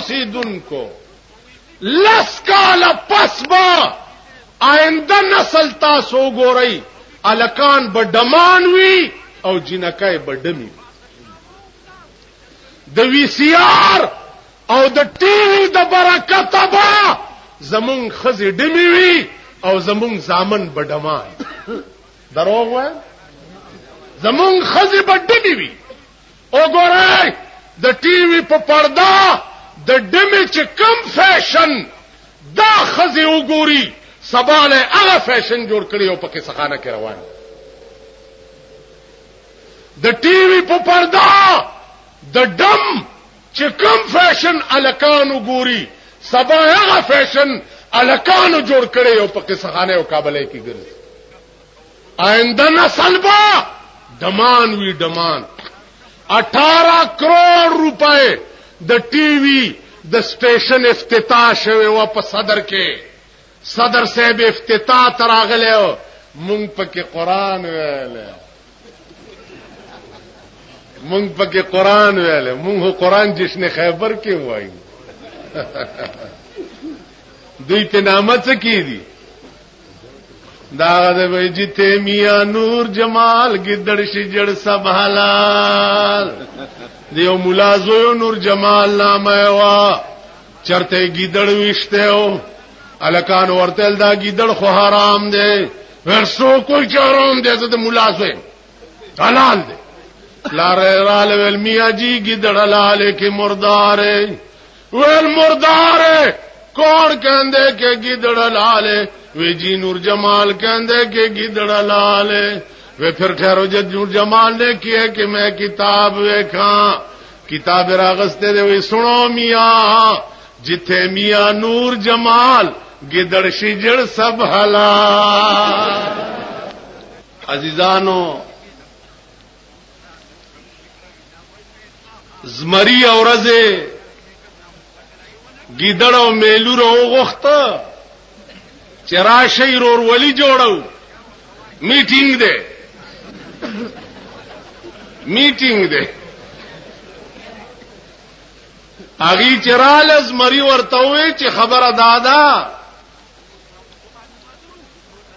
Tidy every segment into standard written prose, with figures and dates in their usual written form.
اوسیدونکو لس کاله پس با آئنده نسل تاسو ګورئ الکان به ډمان وي او جنکای به ډمی د وی سی آر او د ټي وي د برکت با زمون خزي ډمی وي او زمون زامن به ډمان دروغ وای زمون خزي به ډمی وي او ګورئ د ټي وي په پردا د ډمی چې کم فیشن دا خزي وګوري سباله هغه فیشن جوړ کړی او پکې سخانه کې روان د ټي وي په پردا د ډم چې کم فیشن الکانو ګوري سبا هغه فیشن الکانو جوړ کړی او پکې سخانه او کابلې کې ګرځي آئنده نسل با ډمان وی ډمان 18 کروڑ روپے د ټي وي د سټیشن افتتاح شوی و په صدر کې صدر صاحب افتتاح تراغله مونږ پکې قران ویل مونږ پکې قران ویل مونږ قران جشن خیبر کې وایو دوی ته نامه څه کی دي دا د ویجی ته میا نور جمال گدڑ شجڑ سب حلال دیو ملازو نور جمال نامه وا چرته گیدڑ وشته او الکان ورتل دا گیدڑ خو حرام دی ورسو کوئی چارون دی زده ملازو حلال دی لاره رال ول میا جی گیدڑ حلال کی مردار ول مردار کون کہندے کہ گیدڑ حلال وی جی نور جمال کہندے کہ گیدڑ حلال وی پھر ٹھہرو جد نور جمال نے کیا کہ میں کتاب ویکھاں کتاب راغستے دے وی سنو میاں جتھے میاں نور جمال گدڑ شجڑ سب حلال عزیزانو زمری اورزے گیدڑ او میلو رو غوخته چراشی رور ولی جوړو میټینګ ده اغي چرالز مری ورتوي چې خبره دادا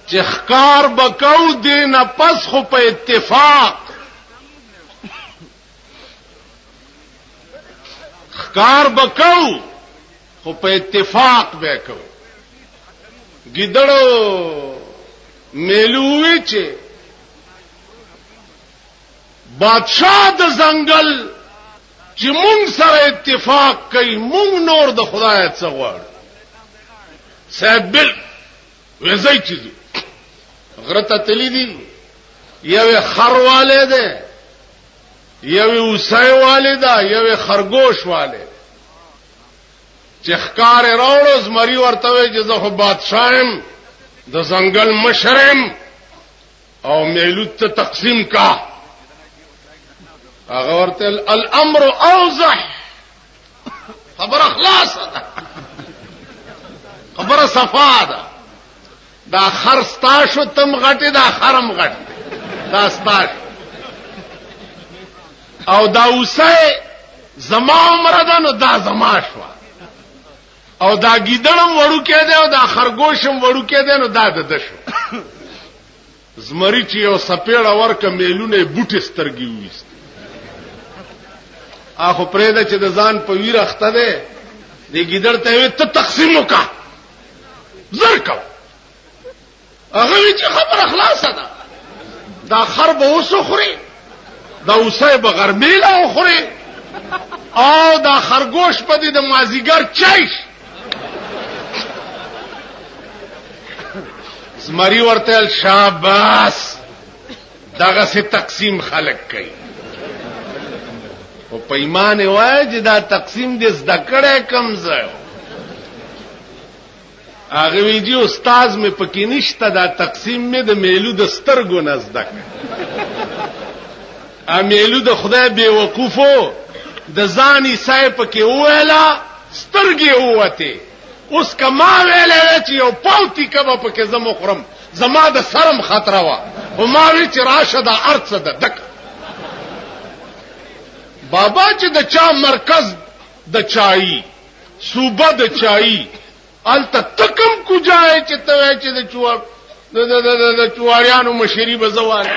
چې ښکار بکاو دینه پس خو په اتفاق ښکار بکاو خو په اتفاق وکاو گیدړو میلووی چې بادشاہ د ځنګل چې مونږ سره اتفاق کوي مونږ نور د خدای څخه غواړو صاحب بل وځي چې غرته تلی دي یو خروالے ده یو وسای والدا یو خرگوش والے چې ښکار راوړو زمری ورته وي چې زه خو بادشاہم د ځنګل مشرم او میلو ته تقسیم کا هغه ورته الامر اوضح خبر اخلاص ده خبر صفا ده دا خرستا شو تم غټي دا خرم غټ دا ستاش او دا وسه زما عمر ده نو دا زما شو او دا گیدړم وړو کې ده او دا خرګوشم وړو کې ده نو دا د شو زمری چې یو سپېړه ورکه میلونه بوټي سترګي وېست اخو پرېده چې د ځان په ویر اخته ده د گیدړ ته ته تقسیم وکا زر کو هغه چې خبر اخلاص ده دا خرب اوسو خوري دا اوسه به غرمیلا خوري او دا خرګوش په دې د مازیګر چایش زمری ورته شاباس داغه سي تقسیم خلق کوي او په ایمان وای چې دا تقسیم دې زده کړه کم ځای هغه ویجی استاد مې پکې نشته دا تقسیم مې د میلو د سترګو نزده کړ ا میلو د خدای به وقوفو د ځاني سای پکې ویلا سترګې وته اوس کما ویلې چې یو پاوتی کبه پکې زمو خرم زما د سرم خطر وا او ما وی چې راشه د ارڅ د دک بابا چې د چا مرکز د چای صوبه د چای الته تکم کوجای چې ته چې د چواریانو مشری بزوال.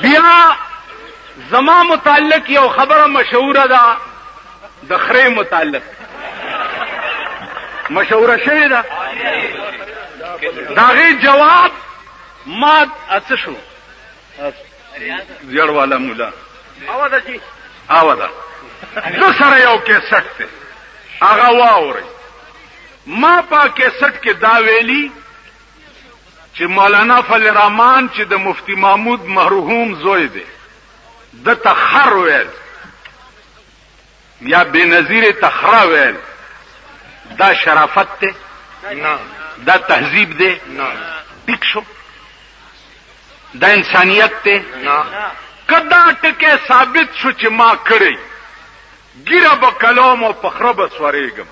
بیا زما متعلق یو خبره مشهوره ده د خره متعلق مشهوره شوی ده. داغه جواب ما اڅ شو زیړ والا مولا اواده جی اواده د سره یو کیسټ ته هغه واوري. ما په کیسټ کې دا ویلي چې مولانا فضل الرحمن چې د مفتی محمود مرحوم زوی دی د تخر ویل یا بنظیر تخرا ویل دا شرافت ته نه دا تهذیب دی نه ټیک شو دا انسانیت ته نه کدا ټکه ثابت شو چې ما کړی ګیره به کلام او فخره به سوریږم.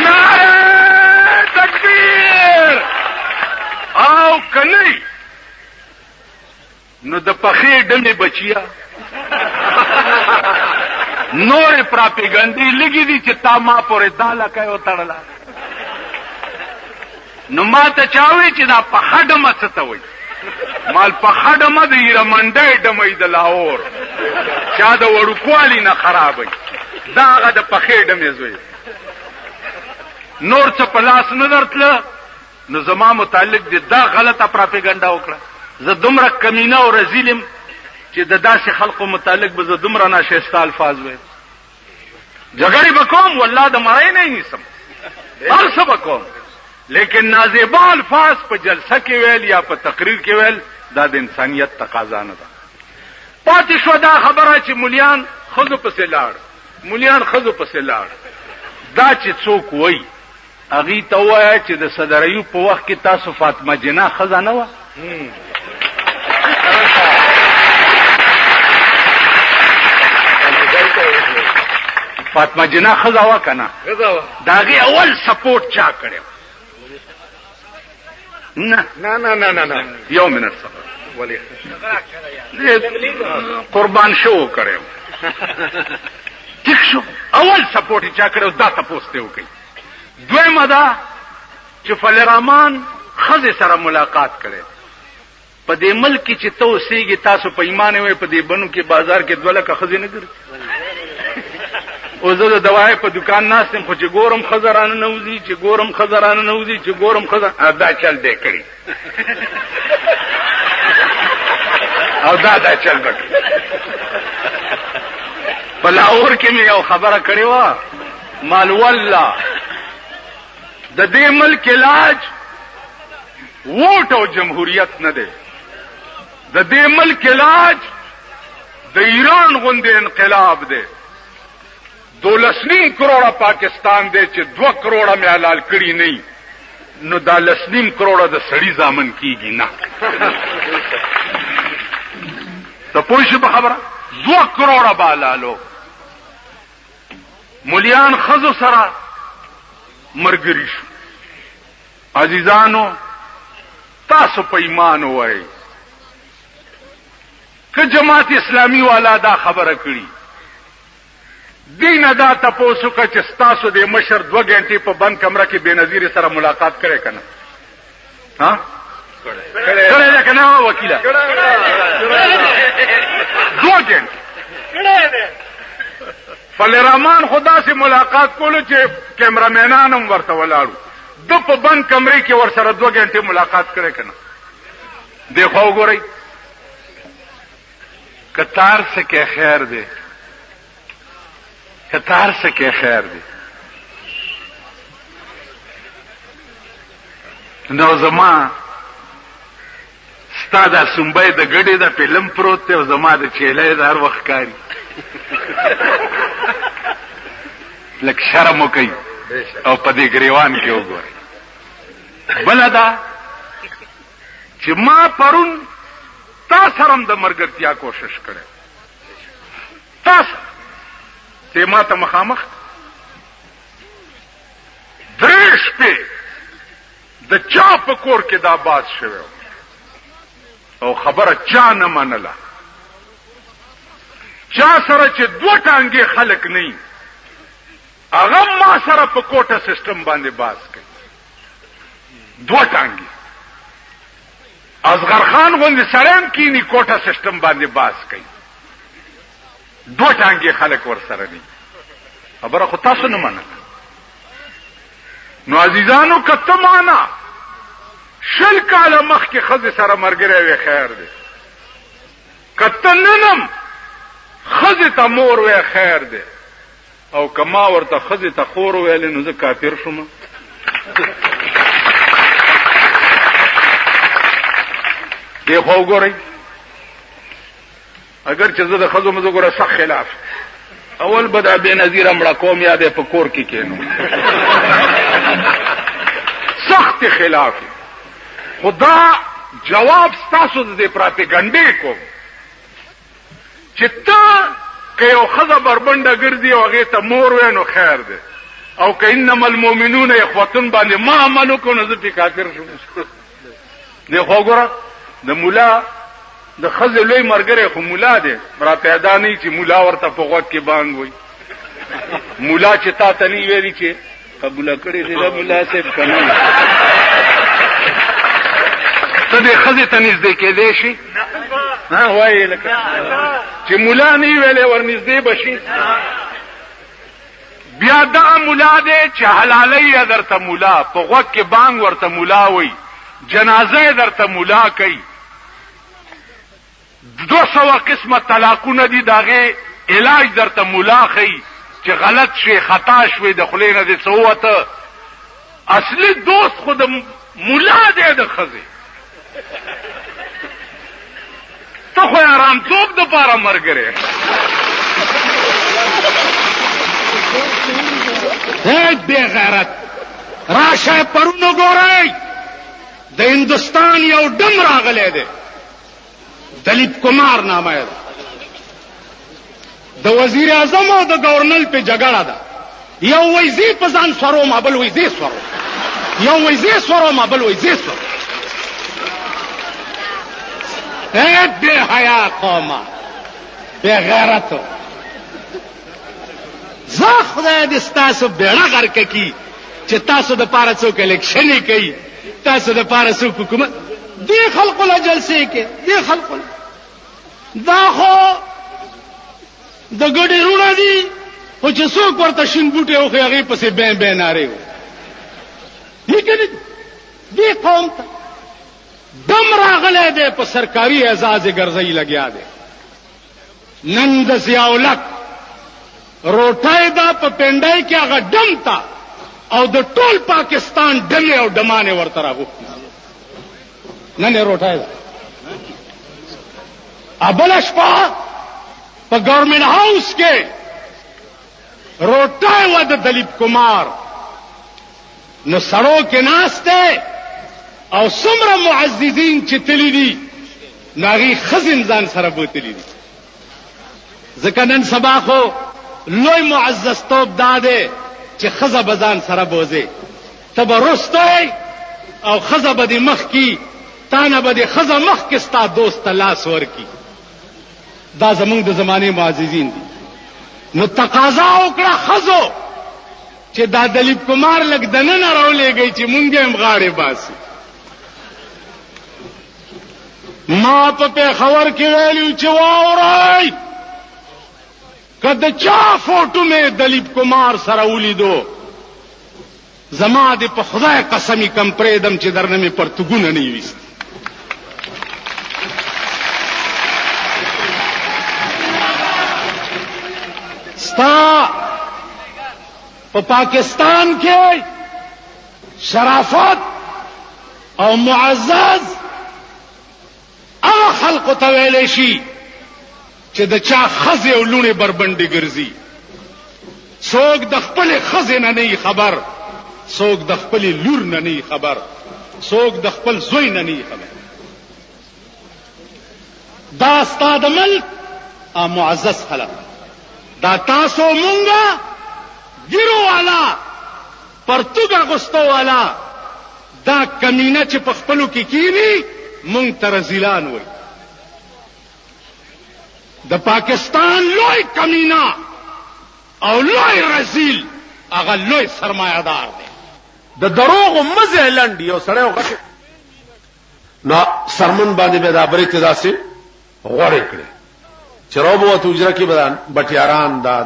نعره تکبیر او کني نو د پخې ډمې بچیا نور پراپګاندا لګی دي چې تا ما پورې داله کوي او تړلا. نو ما ته چاوي چې دا په خډمه څه ته وي مال په خډمه د ایرمنډې ډمې د لاهور چا د وړوکوالی نه خرابوي دا هغه د پخې ډمې زوی. نور څه په لاس نه درتله نو زما متعلق دي دا غلطه پراپګاندا وکړه. زه دومره کمینه او رزیلم چې د داسې خلقو متعلق به زه دومره ناشایسته الفاظ وایم. جګړې بکوم والله د مړی نه نیسم هر څه بکوم لیکن نازیبا الفاظ په جلسه کې ویل یا په تقریر کې ویل دا د انسانیت تقاضا نه ده. پاتې شو دا خبره چې مولیان خزو پسې لاړ مولیان خزو پسې لاړ. دا چې څوک وای هغه ته وای چې د صدر ایوب په وخت کې تاسو فاطمه جنا خزانه و فاطمه جنا خزاوه کنه داغه اول سپورټ چا کړو. نه نه نه نه نه نه یو منټ صبر ولی قربان شو کړو. ټیک شو اول سپورټ چا کړو دا تاسو ته وکي. دویمه دا چې فضل الرحمن خزه سره ملاقات کړي په دې ملک کې چې توسيږي تاسو په ایمان وي په دې بنو کې بازار کې دولکه خزه نه ګرځي. او زه د دوايي په دکان ناستم خو چې ګورم خزرانه نوځي چې ګورم خزرانه نوځي چې ګورم خزر دا چل دې کړی او دا چل بکړي. په لاهور کې مې یو خبره کړې و مال والله د دې ملک علاج ووټ او جمهوریت نه دی. د دې ملک علاج د ایران غوندې انقلاب دی. 12.5 کروڑه پاکستان دی چې 2 کروڑه مې حلال کړی نه نو دا 2.5 کروڑه د سړی ځامن کیږي نه. ته پوه شې په خبره 2 کروڑه به حلالو. مولیان خزو سره مرګري شو. عزیزانو تاسو په ایمان وای که جماعت اسلامی والا دا خبره کړي دین دا تاسو که چې تاسو د مشر 2 غنټې په بند کمره کې بنظیر سره ملاقات کړي کنه ها کړي دا کنه وکیله 2 غنټې فضل الرحمن خدا سے ملاقات کولو چې کیمرامینان هم ورته ولاړو د په بند کمرې کې ور سره 2 غنټې ملاقات کړي کنه. دیکھو وګورئ کتار سے کې خیر دی کتار سے کې خیر دی. نو زما ستا دا سنبای د ګډې د فلم پروت دی او زما د چیلې د هر وخت کاری لکه شرم وکي او په دې ګریوان کې وګورئ. بل دا چې ما پرون تا سره د مرګرتیا کوشش کړې تاسو ته ما ته مخامخ درش په د چا په کور کې دا باز شوی او خبره چا نه منله. چا سره چې 2 ټانګې خلک نه هغه ما سره په کوټه سیستم باندې باز کوي. دوه ټانګي اصغر خان غوندې سړی کینی کوټه سیستم باندې باز کوي. دوه ټانګي خلک ورسره دي. خبره خو تاسو نه منله. نو عزیزانو کته معنا شل کاله مخکې ښځې سره ملګری وی خیر دی، کته ننم ښځې ته مور وی خیر دی، او که ما ورته ښځې ته خور ویلې نو زه کافر شوم. دی خو وګورئ، اگر چې زه د ښځو مزه ګوره سخت خلاف، اول به دا بې نظیره مړه کوم یا به په کور کې کینو، سخت خلاف. خدا جواب ستاسو د دې پراپیګنډې کوم چې ته که یو ښځه بربنډه ګرځي او هغې ته مور وی نو خیر دی، او که انما المؤمنون اخوتون باندې ما عمل وکړو نو زه پې کافر شوم. دی خو ګوره د ملا د ښځې لوی ملګری خو ملا دی، را پیدا نه چې ملا ورته په غوږ کې بانګ وایي. ملا چې تا ته نه ویلي چې قبوله کړې دې د ملا صاحب که نه ته دې ښځې ته نږدې کېدی شي؟ وایي لکه چې ملا نه ویلې ورنږدې به شي. بیا دغه ملا دی چې حلالۍ یې درته ملا، په غوږ کې بانګ ورته ملا وایي، جنازه یې درته ملا کوي. 200 قسمه طلاقونه دي، د هغې علاج درته ملا ښیي چې غلط شوې خطا شوې د خولې نه دې څه ووته. اصلي دوست خو د ملا دی د ښځې. ته خو یې ارامتوب دپاره ملګری. بې غیرت راشه پرون وګورئ، د هندوستان یو ډم راغلی دی، دلیپ کمار نامه یې ده، د وزیر اعظم او د گورنر په جګړه ده. یو وایي زه په ځان سوروم، بل وایي زه سوروم، یو وایي زه سوروم، بل وایي زه سوروم. بې حیا قومه، بې غیرتو. زه خدای دې ستاسو بیړه غرقه کي چې تاسو د پاره څوک الیکشنې کوي، تاسو د پاره څوک حکومت. دې خلقو له جلسې کې دې خلقو دا خو د ګډې رونه دي، خو چې څوک ورته شین بوټی وښي هغې پسې بین بین نارې وي. دې که نه دې قوم ته دم راغلی دی، په سرکاري اعزاز یې ګرځۍ لګیا دی. نن د ضیاءالحق روټۍ ده په پنډۍ کې هغه ډم ته، او د ټول پاکستان ډمې او ډمانې ورته راغوښتي. نن یې روټۍ ده. بله شپه په ګورنمنټ هاوس کې روټۍ وه د دلیپ کمار. نو سړو کې ناست دی، او څومره معززین چې تللي دي نو هغې ښځې ځان سره بوتلي دي. ځکه نن سبا خو لوی معززتوب دا دی چې ښځه به ځان سره بوځې، ته به رستی او ښځه به دې مخکې، تا نه به دې ښځه مخکې ستا دوست ته لاس ورکي. دا زمونږ د زمانې معززین دي. نو تقاضا وکړه ښځو چې دا دلیپ کمار لږ دننه راولېږئ چې مونږ هم غاړې باسي. ما په پېښور کې ویلي چې واورئ، که د چا فوټو مې دلیپ کمار سره ولیدو، زما دې په خدای قسمي کم پرېږدم چې درنه مې پرتګونه نه وي ویستي. ستا په پاکستان کې شرافت او معزز هغه خلقو ته ویلی شي چې د چا ښځې او لوڼې بربنډې ګرځي. څوک د خپلې ښځې نه نه خبر، څوک د خپلې لور نه نه خبر، څوک د خپل زوی نه نه خبر. دا ستا د ملک معزز خلق، دا تاسو مونږه ګیرو والا پرتوګ اغوستو والا دا کمینه چې په خپلو کې کینی مونږ ته رزیلان وایي. د پاکستان لوی کمینه او لوی رزیل هغه لوی سرمایه‌دار دی. د دروغ مزه لنډ یو سړی وغه نو سرمن باندې به دا برې ته داسې غوړې کړې چروب او توجره کې بدن بټیاران دا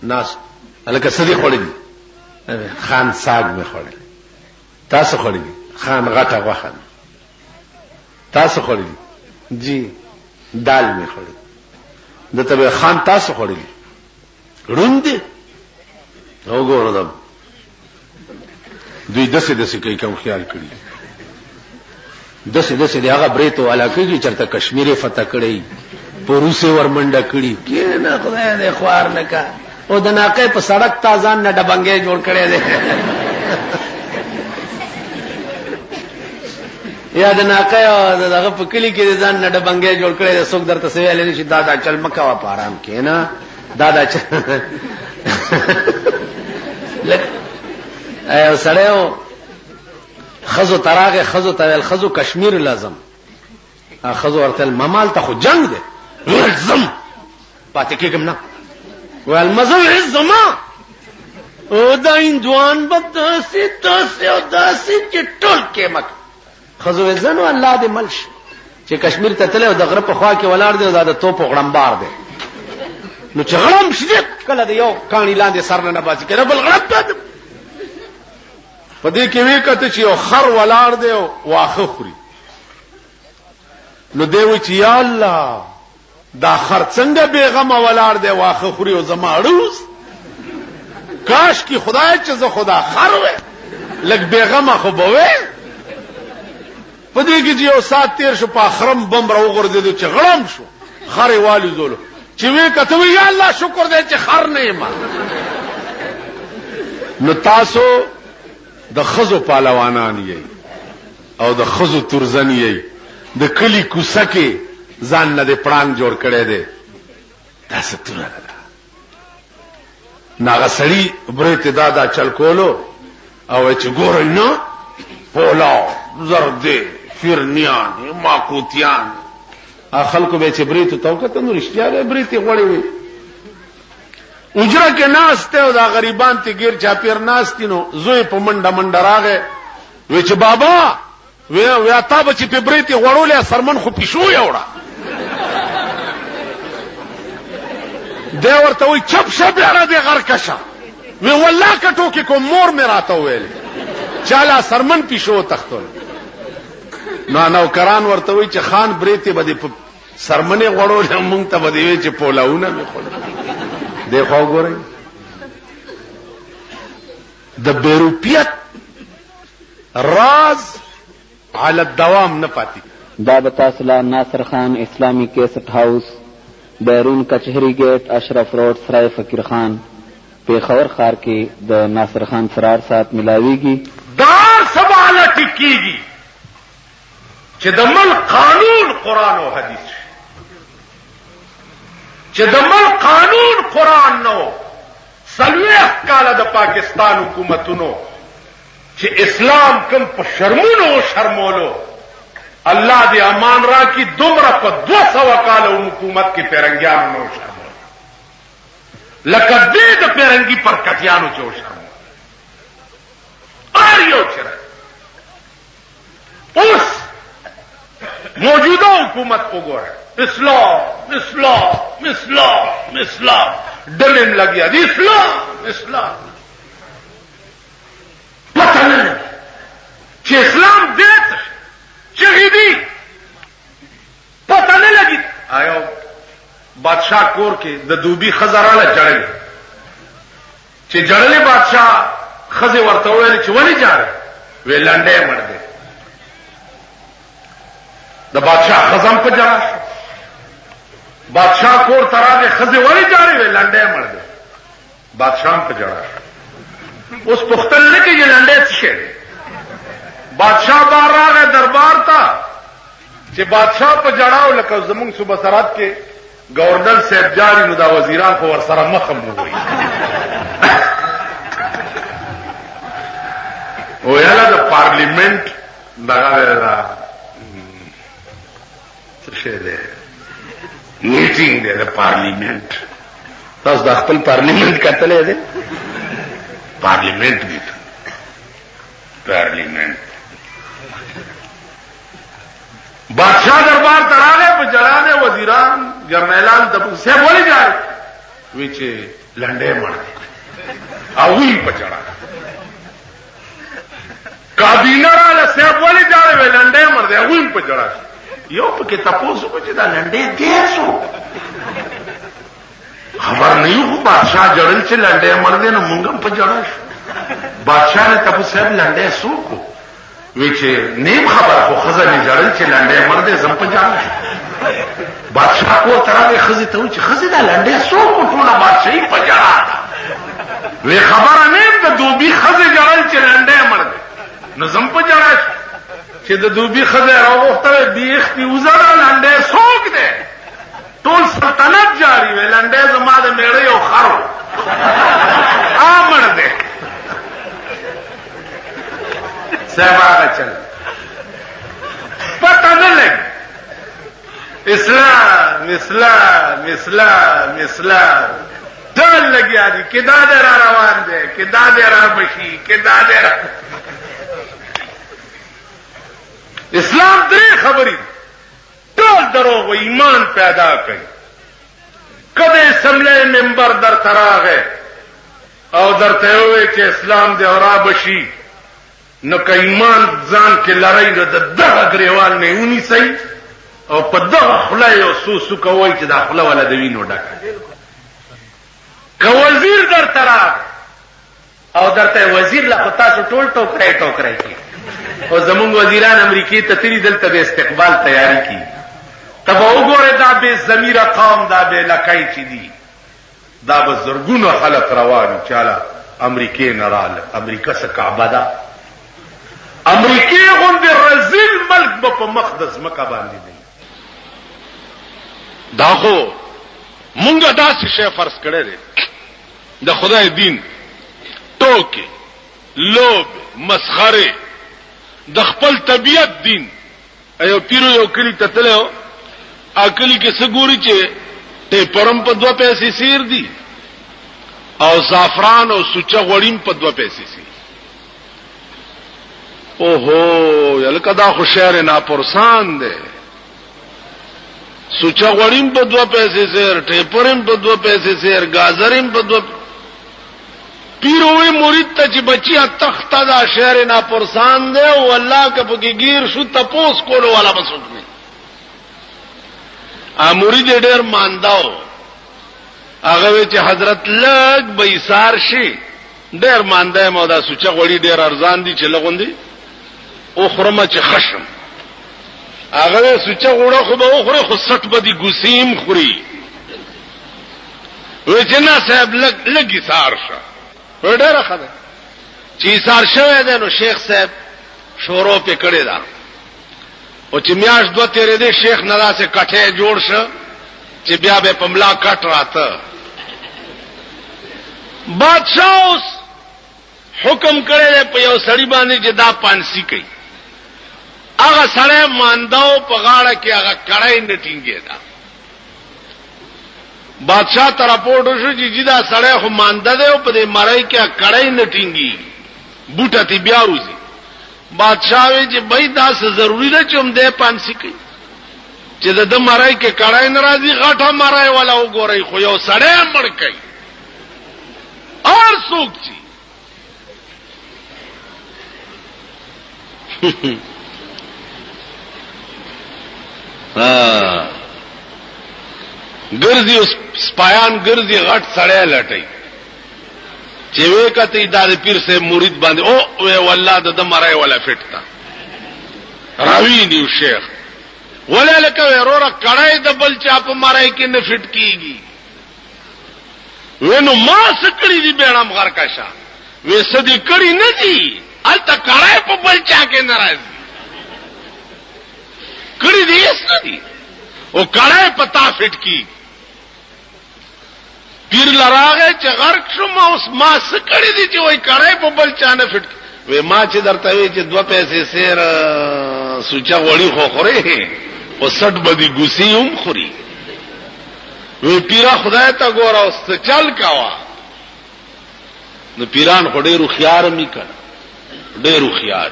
ناس الکه سدي خړلې خان ساګ می خړلې تاسو خړلې خان غټه غوخه تاسو خړلې جی دال می خړلې دته به خان تاسو خړلې روندې وګورم دا دوی دسه کوي کوم خیال کړی دسه دی هغه بریتو علاقې کې چرته کشمیر فتح کړی پروسه ورمنډه کړی کینه خدای دې خوار نه کا او د ناقې په سړک تازان نه ډبنګې جوړ کړي دي یا د ناقې او دغه په کلی کې ځان نه ډبنګې جوړ کړي دي څوک درته سویل نشي دادا چل مکا وا پارام کینا دادا چل لک ایو سړیو خزو تراغه خزو تویل خزو کشمیر لازم خزو ورتل ممال ته خو جنگ دی لازم پاتې کېږم نه ول مزل عزما او دا اندوان بدسي تاسو او داسي چې ټول کې مک خزو زنو الله دې ملش چې کشمیر ته تله او د غرب په خوا کې ولاړ دی او د توپ غړمبار دی نو چې غړم شي کله د یو کانی لاندې سر نه باسي کړه بل غړب ته پدې کې وی کته چې یو خر ولاړ دی او واخه خوري نو دی وی چې یا الله دا خر څنګه بیغمه ولاړ دی واخه خوري او زما اړوس کاش کی خدای چې زه خدا خر وې لګ بیغمه خو بوي پدې کې چې یو سات تیر شو په اخرم بم راو غورځېدو چې غړم شو خر والی زولو چې وی کته وی یا الله شکر دې چې خر نه ما نو تاسو د خزو پهلوانان یې او د خزو ترزن یې د کلی کوڅه کې ځان نه د پړانګ جوړ کړي دي تاسو تر ناغه سړی برته دادا چل کولو او چې ګورئ نو پولا زرد فرنیان ماکوتیان خلکو به چې برته توکته نو رښتیا برته غوړې وي اجره کې ناس ته او دا غریبان ته غیر چاپیر ناس تینو زوی په منډه منډه راغې وی چې بابا وی تا به چې په برته غوړولې سرمن خو پښو یوړه دی ورته وی چپ شپ یاره دی غرکشه وی والله کټو کې کوم مور مې راته ویل چاله سرمن پښو تختول نو نوکران ورته وی چې خان برته به په سرمنې غوړولې مونږ ته به دی چې پولاونه مې خور دیکھو ګورئ د بیروپیت راز علی الدوام نه پاتې دا بتاسلا ناصر خان اسلامی کیسٹ ہاؤس بیرون کچہری گیٹ اشرف روڈ سرائے فقیر خان پیښور خار کې د ناصر خان سرار سات ملاویږي دا سوال ټکیږي چې د ملک قانون قرآن او حدیث چې د ملک قانون قرآن نو سلویخ کاله د پاکستان حکومتونو چې اسلام کوم په شرمونو شرمولو الله دې امان را کی دومره په 200 کاله حکومت کې پیرنګیانو نو شرمول لکه دې د پیرنګي پر کټیانو چې شرمول اړیو چر اوس موجوده حکومت وګوره اسلام اسلام اسلام اسلام ډلن لګیا دي اسلام اسلام پته نه چې اسلام دې چې دې پته نه لګي آیو بادشاہ کور کې د دوبي خزراله جړل چې جړلې بادشاہ خزه ورته ویل چې ولې جاړي وی لنډه مړ دې د بادشاہ خزم په جړا بادشاہ کور تراغه خزه وری جاری وی لنډه مړ دې بادشاہ په جړا اوس پختل نه کې لنډه څه بادشاہ بار راغه دربار ته چې بادشاہ په جړاو لکه زمونږ صوبه سرحد کې گورنر صاحب جاری نو دا وزیران خو ور سره مخم وي او یاله د پارلیمنت دغه څه شه ده میټینګ دی د پارلیمنت تاسو د خپل پارلیمنت کتلې ده पार्लियामेंट भी था, पार्लियामेंट बादशाह दरबार तराने पर जड़ाने वजीरान जर्नैलान तब से बोली जाए विचे लंडे मरते अवी पर चढ़ा काबीना वाले से बोली जाए वे लंडे मरते अवी पर चढ़ा यो के तपोसु को चिता लंडे देसो खबर नहीं हो बादशाह जड़ल से लंडे मरदे न मुंगम पर जड़ा बादशाह ने तब से लंडे सो को विचे नेम खबर को खजर ने जड़ल से लंडे मरदे जम पर जाना बादशाह को तरह के खजी तो खजी दा लंडे सो को टोला बादशाही पर जड़ा वे खबर नेम तो दूबी खजी जड़ल से लंडे मरदे न जम पर जड़ा چې د دوبي خزه راوغته بیختی وزره لنډه سوق ده ټول سلطنت جاری وی لنډه زما د میړې او خرو امر ده سبا چل پتہ نه لګ اسلام ټول لګیا دي کدا دې را روان دي کدا دې را بشي کدا دې را اسلام درې خبرې ټول دروغ و ایمان پیدا کړي کده سمله منبر در تراغه او درته وي چې اسلام دې اورا بشي نو که ایمان ځان کې لړۍ د دغه غریوال نه ونی سي او په دغه خله یو سوسو کوي چې دا خله ولا د وینو ډکه که وزیر در تراغ او درته وزیر لا تاسو ټول ټوکرای کی او زمونږ وزیران امریکای ته تری دلته به استقبال تیاری کی تب وګوره دا به ضمیر قوم دا به لکای چي دي دا به زرګونو خلک روان چاله امریکای نراله امریکا څخه کعبه ده امریکای غوندې رزیل ملک په مقدس مکه باندې دی دا خو مونږه داسې شی فرض کړی دی د خدای دین ټوکې لوب مسخره د خپل طبيعت دین ایو پیرو یو کلی تتلو اکلی کې سګوري چې ته پرم په 2 پیسې سیر دي او زعفران او سوچا غوړیم په 2 پیسې سي اوهو یلکه دا خو شهر نه پرسان ده سوچا غوړیم په 2 پیسې سیر ته پرم په 2 پیسې سیر گازریم په 2 پیروی مرید ته چې بچیا تخت دا شهر نه پرسان ده او الله کپږي گیر شو تپوس کولو والا بسوک نه ا مرید ډېر مانداو هغه چې حضرت لګ بیسار شي ډېر مانده مو دا سوچا غوړي ډېر ارزان دي چې لغوندي او خرمه چې خشم هغه سوچا غوړه خو به خوري خو 60 بدی ګوسیم خوري وې جنا صاحب لګي سار شه ډېر خبره چې سار شوه ده نو شیخ صاحب شورو په کړی دا او چې میاش 2 تیرې دې شیخ ندا سے کټه جوړ شه چې بیا به پملا کټ راته بادشاہ اوس حکم کړی په یو سړی باندې چې دا پانسی کوي هغه سړی مانداو په غاړه کې هغه کړای نه ټینګي دا بادشاہ ته راپورټ وشو چې دا سړی خو مانده دی او په دې مړی کې کړای نه ټینګي بوټه تی بیا روزي بادشاہ وی چې بای دا څه ضروری ده چې هم دې پانسی کوي چې د مړی کې کړای ناراضي غټه مړی ولا وګوري خو یو سړی مړ کوي اور څوک چی ګرځي اوس سپایان ګرځي غټ سړی لټي چې وې کته د پیر سے مرید باندې او وې والله د مړی ولا فټتا راوی نیو شیخ ولا لکه ورور کړای د بل چا په مړی کې نه فټ کیږي وینو ما سکړی دی بیرام غر کاشا وې سدي کړی نه دي الته کړای په بل چا کې ناراضي کړی دی سدي او کړای پتا فټ کی پیر لراغه چې غرق شو ما اوس ما سکړی دی چې وای کړای په بل چا نه فټ وې ما چې درته وی چې 2 پیسې سیر سوچا وړي خو خوري او 60 بدی ګوسی هم خوري وی پیرا خدای ته ګور او چل کاوه نو پیران خو ډېر هوښیار مې کړه ډېر هوښیار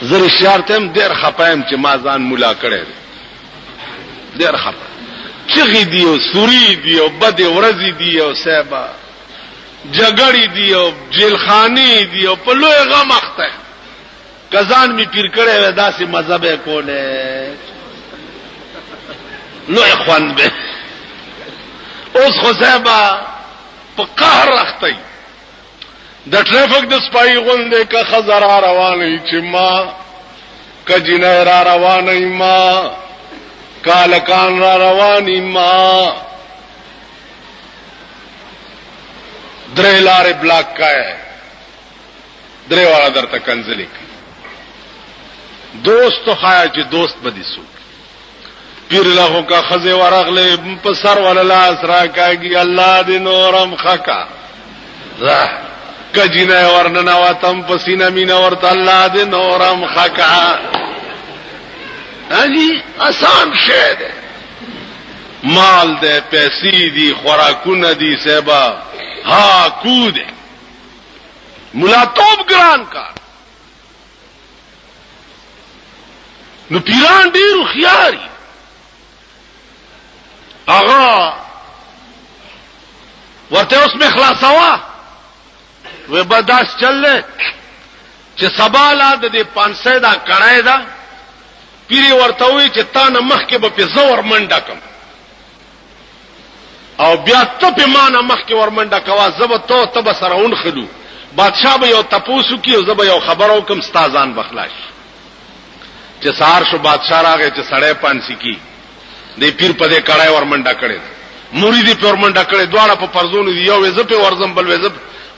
زه رښتیا ته ډېر خپایم چې ما ځان مولا کړی دی ډېر خپه چغې دي او سوري دي او بدې ورځې دي او صاحبه جګړې دي او جیلخانې دي او په لوی غم اخته کزان می پیر کړی وی داسې مذهب یې کولی لوی خوند به اوس خو صاحبه په قهر اخته د ټریفک د سپای غوندې که ښځه را روانه چې ما که جنۍ را روانه ما کالکان را رواني ما درې لارې بلاک کای درې والا درته کنځلې کوي دوست خایا چې دوست بدی سو پیر له کا خزه ورغله په سر وللاس را کاږي الله دې نورم خکا کجینه ورننا واتم پسینه مینا ورته الله دې نورم خکا هغه آسان شه ده مال ده پیسې دي خوراکونه دي سبا ها کو ده مولا توپ ګران کار نو پیران ډیر خياري اغا ورته اوس می خلاصوا و بداس چلله چې سباله د 500 دا کړای دا پیری ورته وی چې تا نه مخ کې به په زور منډه کم او بیا ته په معنا مخ کې ورمنډه کوا زبته تب سرهون خلو بادشاہ به یو تپوسو کی او زب یو خبرو کوم استادان بخلاش چې سار شو بادشاہ راغی چې سړی پانسی کی د پیر په دې کړای ورمنډه کړي مرید په ورمنډه کړي دواړه په فرزونو دی یو وځ په ورزم بل وځ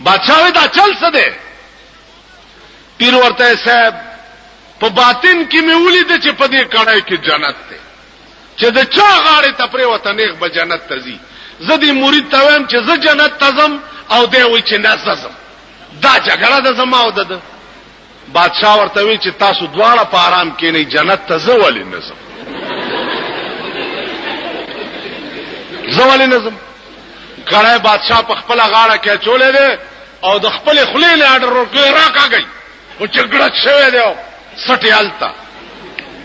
بادشاہ دا چل څه ده پیر ورته صاحب په باطن کې مې ولید چې په دې کړای کې جنت ده چې د چا غاړه ته پرې وته نیغ به جنت ته ځي زدي مرید ته ویم چې زه جنت تزم او دی وی چې نازم دا جګړه د زما او د بادشاہ ورته وی چې تاسو دواړه په آرام کې نه جنت ته زولې نظم زولې نظم کړه بادشاہ په خپل غاړه کې چولې ده او د خپل خلې له اډر ورکړي راکاږي او جګړه شوه دی سټیالتا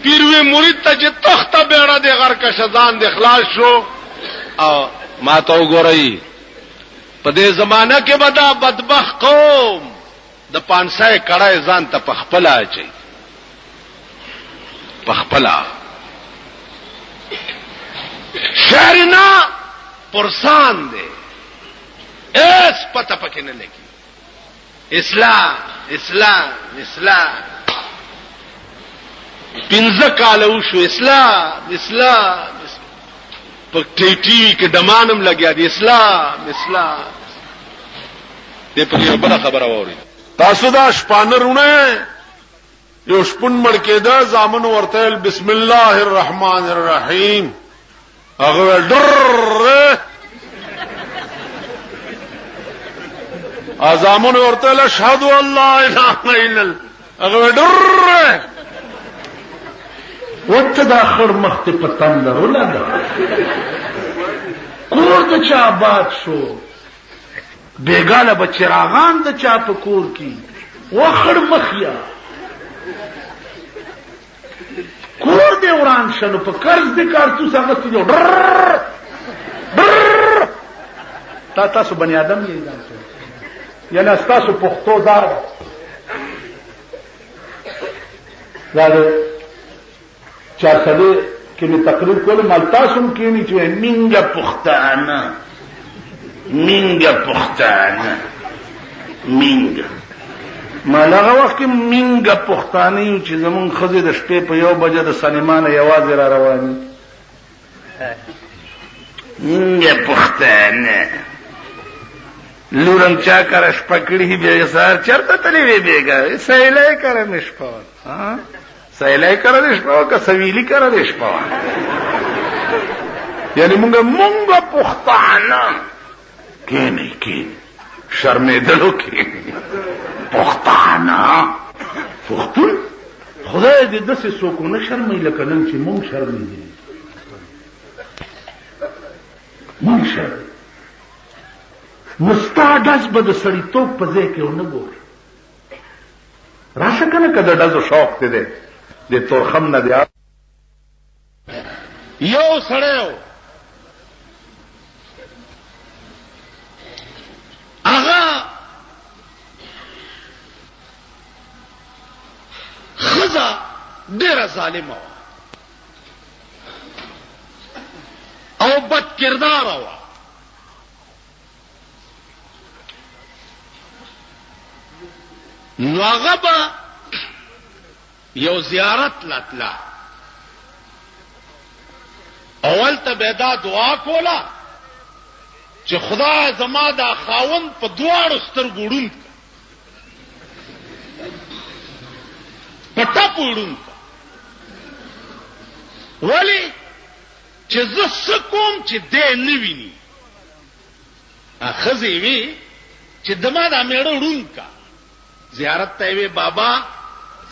پیروي مرید ته چې تخته بیره دی غر کا شزان د اخلاص شو او ما ته وګورئ په دې زمانہ کې بدا بدبخت قوم د 500 کړه ځان ته پخپلا اچي پخپلا شهرنا پرسان دے اس پتہ پکې نه لګي اسلام اسلام اسلام پنځه کال وشو اسلام اسلام په ټي وي کې دمانم لګیا دي اسلام اسلام دې په یو بل خبره ووري تاسو دا شپانرونه یو شپون مړ کېده زامن ورته بسم الله الرحمن الرحیم هغه ډر ازامن ورته اشهد ان لا اله الا الله هغه ډر وته دا خړ مخ ته پتن درول دا کور د چا آباد شو بیګاله بچراغان د چا په کور کې وخړ مخیا کور دې وران شنو په قرض دې کارتوس هغه ستو تاسو بنی آدم یې یعنی تاسو پښتو دار زاده چا سره کې می تقریر کول مال تاسو کې نه چې منګه پښتانه منګه پښتانه منګه مالغه وخت کې منګه پښتانه چې زمون خزه د شپې په یو بجه د سنیمانه یوازې را رواني منګه پښتانه لورم چا کرش پکړی به سار چرته تلې وی بیګا سیلای کرم شپه ها سیلای کرم شپه که سویلی کرم شپه یعنی مونږه پښتانه کینه کین شرمېدلو کې پښتانه پښتون خدای دې دسه څوک نه شرمې لکه نن چې مونږ شرمېږي مونږ شرم مستا ډز به د سړیتوب په ځای کې ونه ګوري. راشه کنه که د ډزو شوق دی د تورخم نه دی. یو سړی و هغه ښځه ډېره ظالمه وه او بد کرداره وه. نو هغه به یو زیارت لتله، اول ته به دا دعا کوله چې خدای زما دا خاوند په دواړو سترګو ړوند کړه، په ټپو ړوند کړه. ولې چې زه څه کوم چې دی نه ویني. ښځې وی چې زما دا میړه ړوند کړه. زیارت ته وی بابا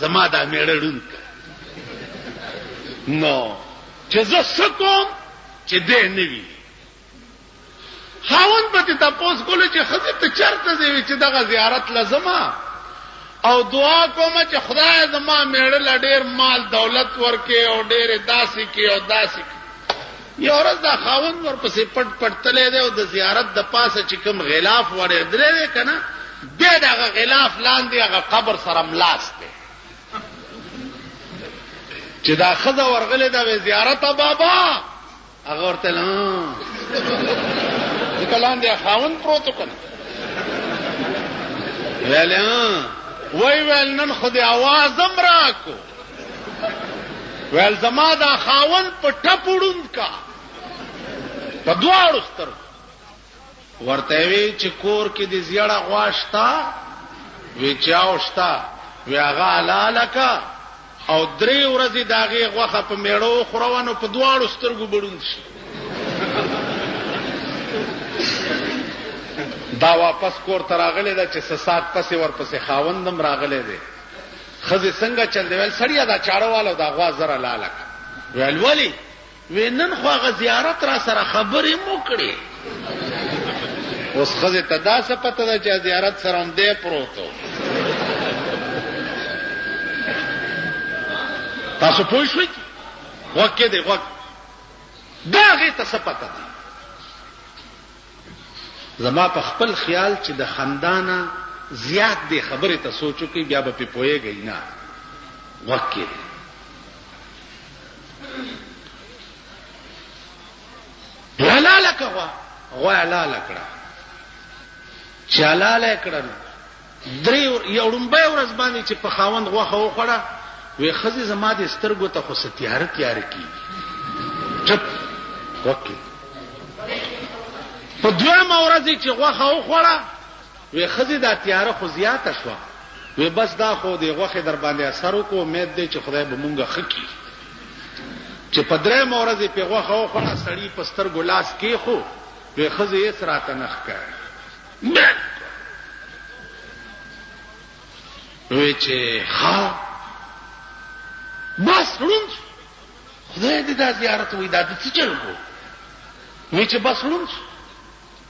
زما دا میړه ړوند کړه. نو چې زه څه کوم چې دی نه ویني. خاوند به تاسو کوله چې ښځې ته چرته ځي چې دغه زیارت لازمه او دعا کوم چې خدای زما میړه لا ډېر مال دولت ورکې او ډېر داسې کې او داسې کې. یو ورځ دا خاوند ورپسې پټ پټ تللی دی او د زیارت د پاسه چې کوم غلاف ورېدلی دی که نه دی د هغه غلاف لاندې هغه قبر سره ملاس دی چې دا ښځه ورغلې ده وی زیارته بابا هغه ورته ځکه لاندې خاوند پروت و که نه ویلې ویل نن خو دې اواز هم راکو ویل زما دا خاوند په ټپ ړوند کا په دواړو سترګو. ورته وی چې کور کې دې زیړه غوا شته؟ وی چاو شته. وی هغه حلاله کا او 3 ورځې د هغې غوښه په میړه وخوروه نو په دواړو سترګو به ړوند شي. دا واپس کور ته راغلی ده چې 6 ساعت پسې ورپسې خاوندم راغلی دی. ښځې څنګه چل دی؟ ویل سړیه دا چاړه والا دا غوا زره لاله کړه. ویل ولې؟ وی نن خو هغه زیارت را سره خبرې مو کړې. اوس ښځې ته داسې پته ده چې زیارت سره هم دی پروت و. تاسو پوه شوئ؟ غوږ کې دی غوږ دا هغې ته څه پته ده؟ زما په خپل خیال چې د خندانه زیات دی خبرې ته سوچ وکړئ بیا به پې پوهېږئ نه. غوږ کې دی. حلاله که غوا حلاله کړه. چې حلاله یې کړه نو یو ړومبۍ ورځ باندې چې په خاوند غوښه وخوړه وی ښځې زما د سترګو ته خو څه تیاره تیاره کېږي. چپ غوږ کې. په 2مه ورځ چې غوښه وخوړه وی ښځې دا تیاره خو زیاته شوه. وی بس دا خو د غوښې در باندې اثر وکړو امید دی چې خدای به مونږه ښه کړي. چې په 3مه ورځ یې پې غوښه وخوړه سړي په سترګو لاس کېښو وی ښځې هېڅ راته نه ښکاري. وی چې ښه بس ړوند شو. خدای دې دا زیارت وی دا د څه چرګو وی چې بس ړوند شو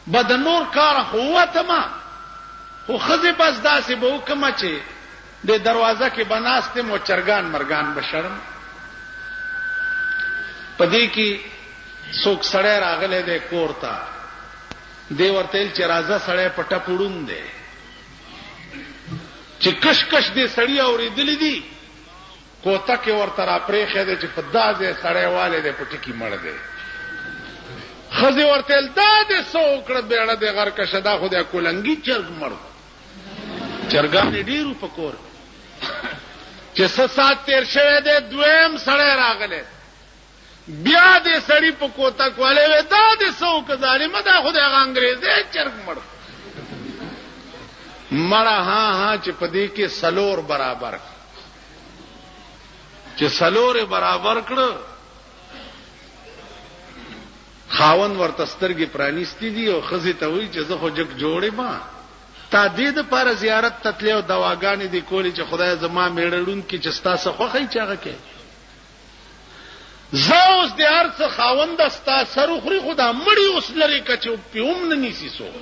به د نور کاره خو ووتمه خو ښځې بس داسې به وکړمه چې د دروازه کې به ناست یم او چرګان مرګان به شړم. په دې کې څوک سړی راغلی دی کور ته دی ورته ویل چې راځه سړی په ټپ ړوند دی چې کش کش دې سړي اورېدلی دي کوتکې ورته راپرېښی دی چې په دا ځای سړی والی دی په ټکي مړ دی. ښځې ورته ویل دا دې څه وکړه بیړه دې غرکشه دا خو د کولنګي چرګ مړ چرګانې ډېرو په کور چې 6 ساعت تېر شوی دی 2یم سړی راغلی بیا دې سړي په کوتک والی وی دا دې څه وکړه ظالمه دا خو د هغه انګریزی چرګ مړ مړه ها چې په دې کې 4 برابر چې 4 برابر کړه خاوند ورته سترګې پرانیستې دي او ښځې ته وایي چې زه خو جګ جوړې ما تا دې دپاره زیارت ته تلې او دواګانې دې کولې چې خدای زما میړه ړوند کړي چې ستا څه خوښه یې چې هغه کوي. زه اوس د هر څه خاونده ستا سر وخوري خو دا مړي اوس لرې که چې پې هم نه نیسي څوک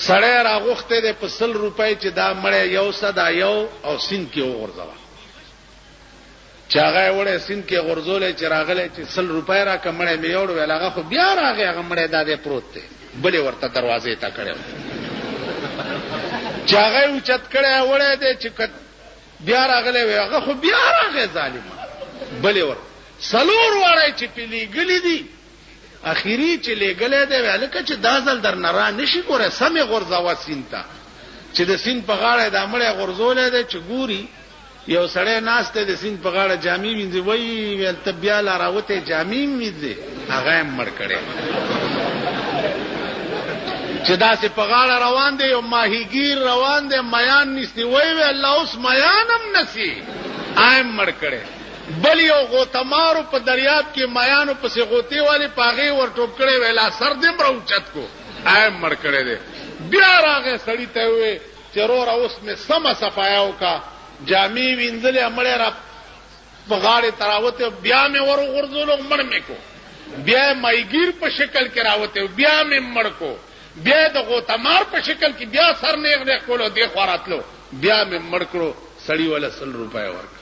سړی راغوخته دی په 100 روپۍ چې دا مړی یو صدا یو او سین کې وغورځوه چې هغه وړه سین کې غورځولې چې راغله چې 100 روپۍ را کمړې مې یوړ ویل هغه خو بیا راغی هغه مړی دا دی پروت دی بلې ورته دروازې ته کړو چې هغه اوچت کړه وړه دی چې بیا راغله وی هغه خو بیا راغی ظالم بلې ور سلور وړای چې پیلي ګلې دي اخیری چې لګلې دی ولکه چې دازل در نه را نشي ګوره سمې غورځاوه سین ته چې د سین په غاړه د مړی غورځولې دی چې ګوري یو سړی ناشته د سین په غاړه جامې وینځي وای ول تبیا لا راوته جامې وینځي هغه مړ کړي چې دا سه په غاړه روان دی یو ماهیګیر روان دی میان نشتی وای الله اوس میانم نسی ایم مړ کړي بل یو غوتمارو په دریاب کې میانو پسې غوتی والی پاغي ور ټوپ کړي ویلا سر دې مروچت کو ایم مړ کړي دی بیا راغې سړی ته وې چرور اوس می سم صفایاو کا جامې وینځلې امړې را په غاړه تراوته بیا مې ور غرزولو مړ مې کو بیا مایګیر په شکل کې راوته بیا مې مړ کو بیا د غوتمار په شکل کې بیا سر نیغ نیغ کولو دی خوراتلو بیا مې مړ کړو سړی ولا 100 روپۍ ورک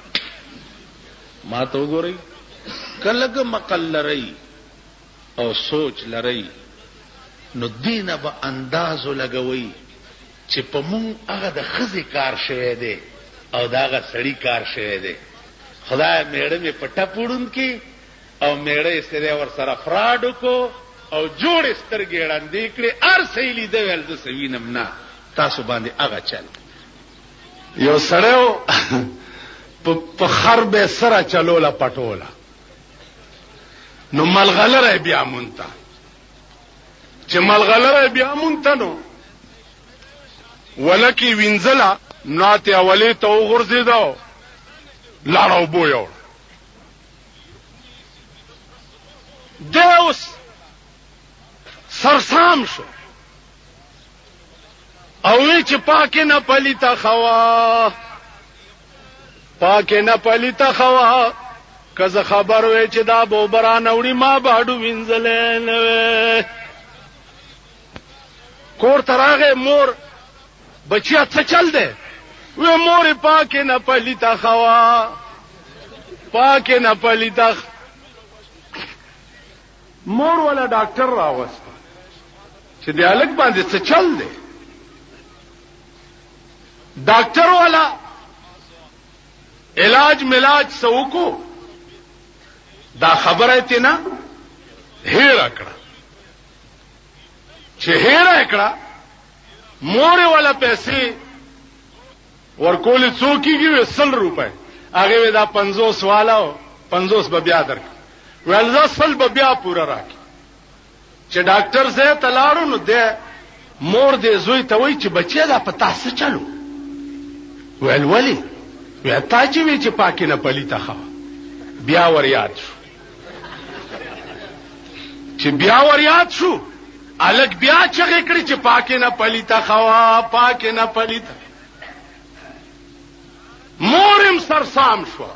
ما ته وګورئ کله مقل لري او سوچ لري نو دینه به انداز لګوي چې په مونږ هغه د خزي کار شوی دی او داغه سړی کار شوی دی خدای میړه می پټه پوډون کی او میړه سره ور سره فراډ کو او جوړ سترګې وړاندې کړې ار سېلی دی ول د سوینم نه تاسو باندې هغه چل یو سړیو په خربه سره چلولا پټولا نو ملغلره بیا مونته چې ملغلره بیا مونته نو ولکی وینځلا ناته اولی ته وغورځیدو لاړو بو یو دوس سرسام شو او وی چې پاکه نه پلیتا خوا پاکه نه پلیتا خوا کزه خبر وی چې دا بوبران وړي ما باډو وینځلې نه کور تراغه مور بچیا څه چل دی وی مور پاکه نه پلیتا خوا پاکه نه پلیتا مور ولا ډاکټر راوست چې دی الګ باندې څه چل دی ډاکټر والا علاج ملاج سوکو دا خبره ته نه هیر کړه چې هیر کړه مور والا پیسې ورکول څوکیږي 100 روپے هغه دا 50 والا 50 به بیا درک ولزا 100 به بیا پورا راکې چې ډاکټر زه تلاړو نو ده مور دې زوی ته وای چې بچی دا پتا څه چلو ولی وی تا چې وی چې پاکه نه پلیته خوا بیا ور یاد شو چې بیا ور یاد شو الګ بیا چې کړی چې پاکه نه پلیته خوا پاکه نه پلیته مورم سرسام شو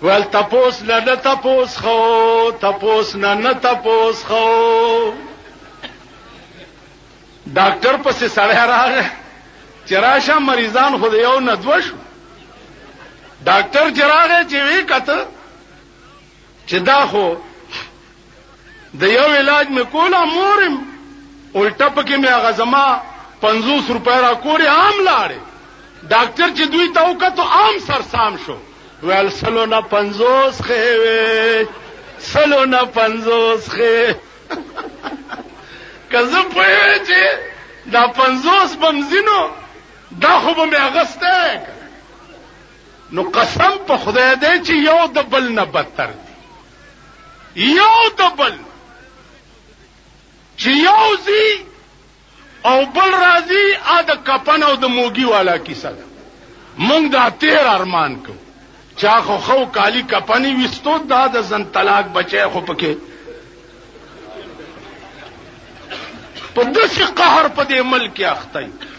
ول تپوس نه تپوس خو تپوس نه تپوس خو ډاکټر پسې سړی راغی چراشه مریضان خو یو نه دوش ډاکټر چراغه چې وی کته چې دا خو د یو علاج مې کولا مورم الټه پکې مې هغه زما 50 روپۍ را کوري عام لاړې ډاکټر چې دوی ته وکړو عام سرسام شو ول سلو نه 50 خې سلو نه 50 خې کزه په چې دا 50 بمزینو دا خو به مې اغسته نو قسم په خدای دې چې یو د بل نه بدتر دی یو د بل چې یو زی او بل راضی ا د کپن او د موګي والا کیسه مونږ دا تیر ارمان کو چا خو کالی کپنی وستو دا د زن طلاق بچي خو پکې په داسې قهر په دې ملک اخته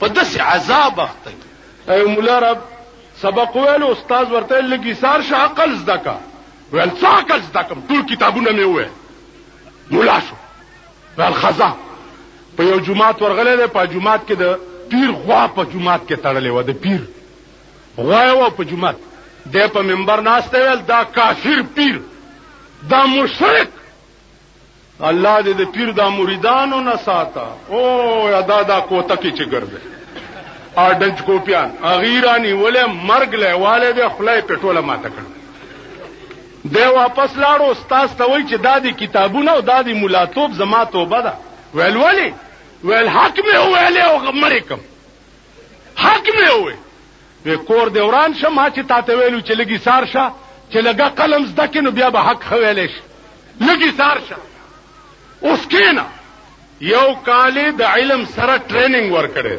په داسې عذاب اخته ای مولا رب سبق ویلو استاد ورته لګي سار شه عقل زدکا ول څه عقل زدکم ټول کتابونه مې وې مولا شو ول خزا په یو جماعت ورغلی دی، په جماعت کې د پیر غوا په جماعت کې تړلې وه، د پیر غوا یې وه په جماعت. دی په منبر ناستی ویل دا کافر پیر، دا مشرک، الله دې د پیر دا مریدانو نه ساته. او یا دا کوتکې چې ګرځي ډنچ کوپیان اغیرانی ولې مرګ لیواله دی، خولای پټوله ماته کړ. دی واپس لاړو، استاد ته وایي چې دا دی کتابونه او دا دی ملاتوب زما توبه ده. ویل ولی؟ ویل حق مې وویلې او مړې کم، حق مې ووی. وی کور دی وران شه، ما چې تا ته ویلو چې لږی سار شه، چې لږه قلم زده کړې نو بیا به حق ښه ویلی شي، لږی سار شه. اوس کېنه یو کال د علم سره ټریننګ ورکړی،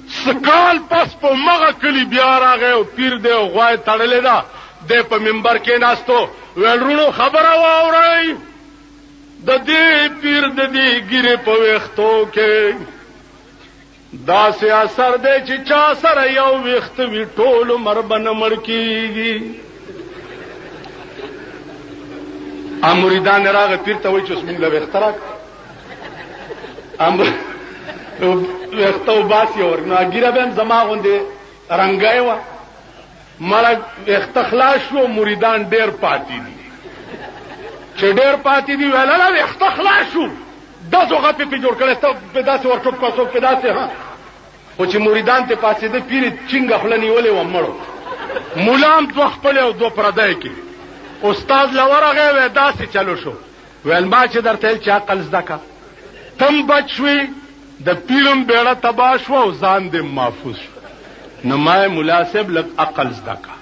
سکال پس په مغه کلی بیا راغی او پیر دی او غوا یې تړلې ده. دی په منبر کې ناستو، ویل رونو خبره واورئ، د دې پیر د دې ګیرې په ویښتو کې داسې اثر دی چې چا سره یو ویښته وي ټول عمر به نه مړ کېږي. مریدان راغی پیر ته وایي چې اوس موږ له ویښته راکړه، ویښته وباسي ور نو ګیره به هم زما غوندې رنګی وه، مړه ویښته خلاص شو، مریدان ډېر پاتې دي. چې ډېر پاتې دي ویل نه ویښته خلاص شو، داسې غپې پې جوړ کړی، ته پې داسې ورټوپ کړه، څوک پې داسې ها. خو چې مریدان ته پاڅېده، پیر یې چینګه خوله نیولې وه مړو، ملا هم دوه خپلې او دوه پردی کې. استاد له ورغی وی داسې چلو شو. ویل ما چې درته ویل چې عقل زده که، تم بچ شوې، د پیرم بیړه تباه شوه او ځان دې محفوظ شو. نو ما ملا صاحب لږ عقل زده که،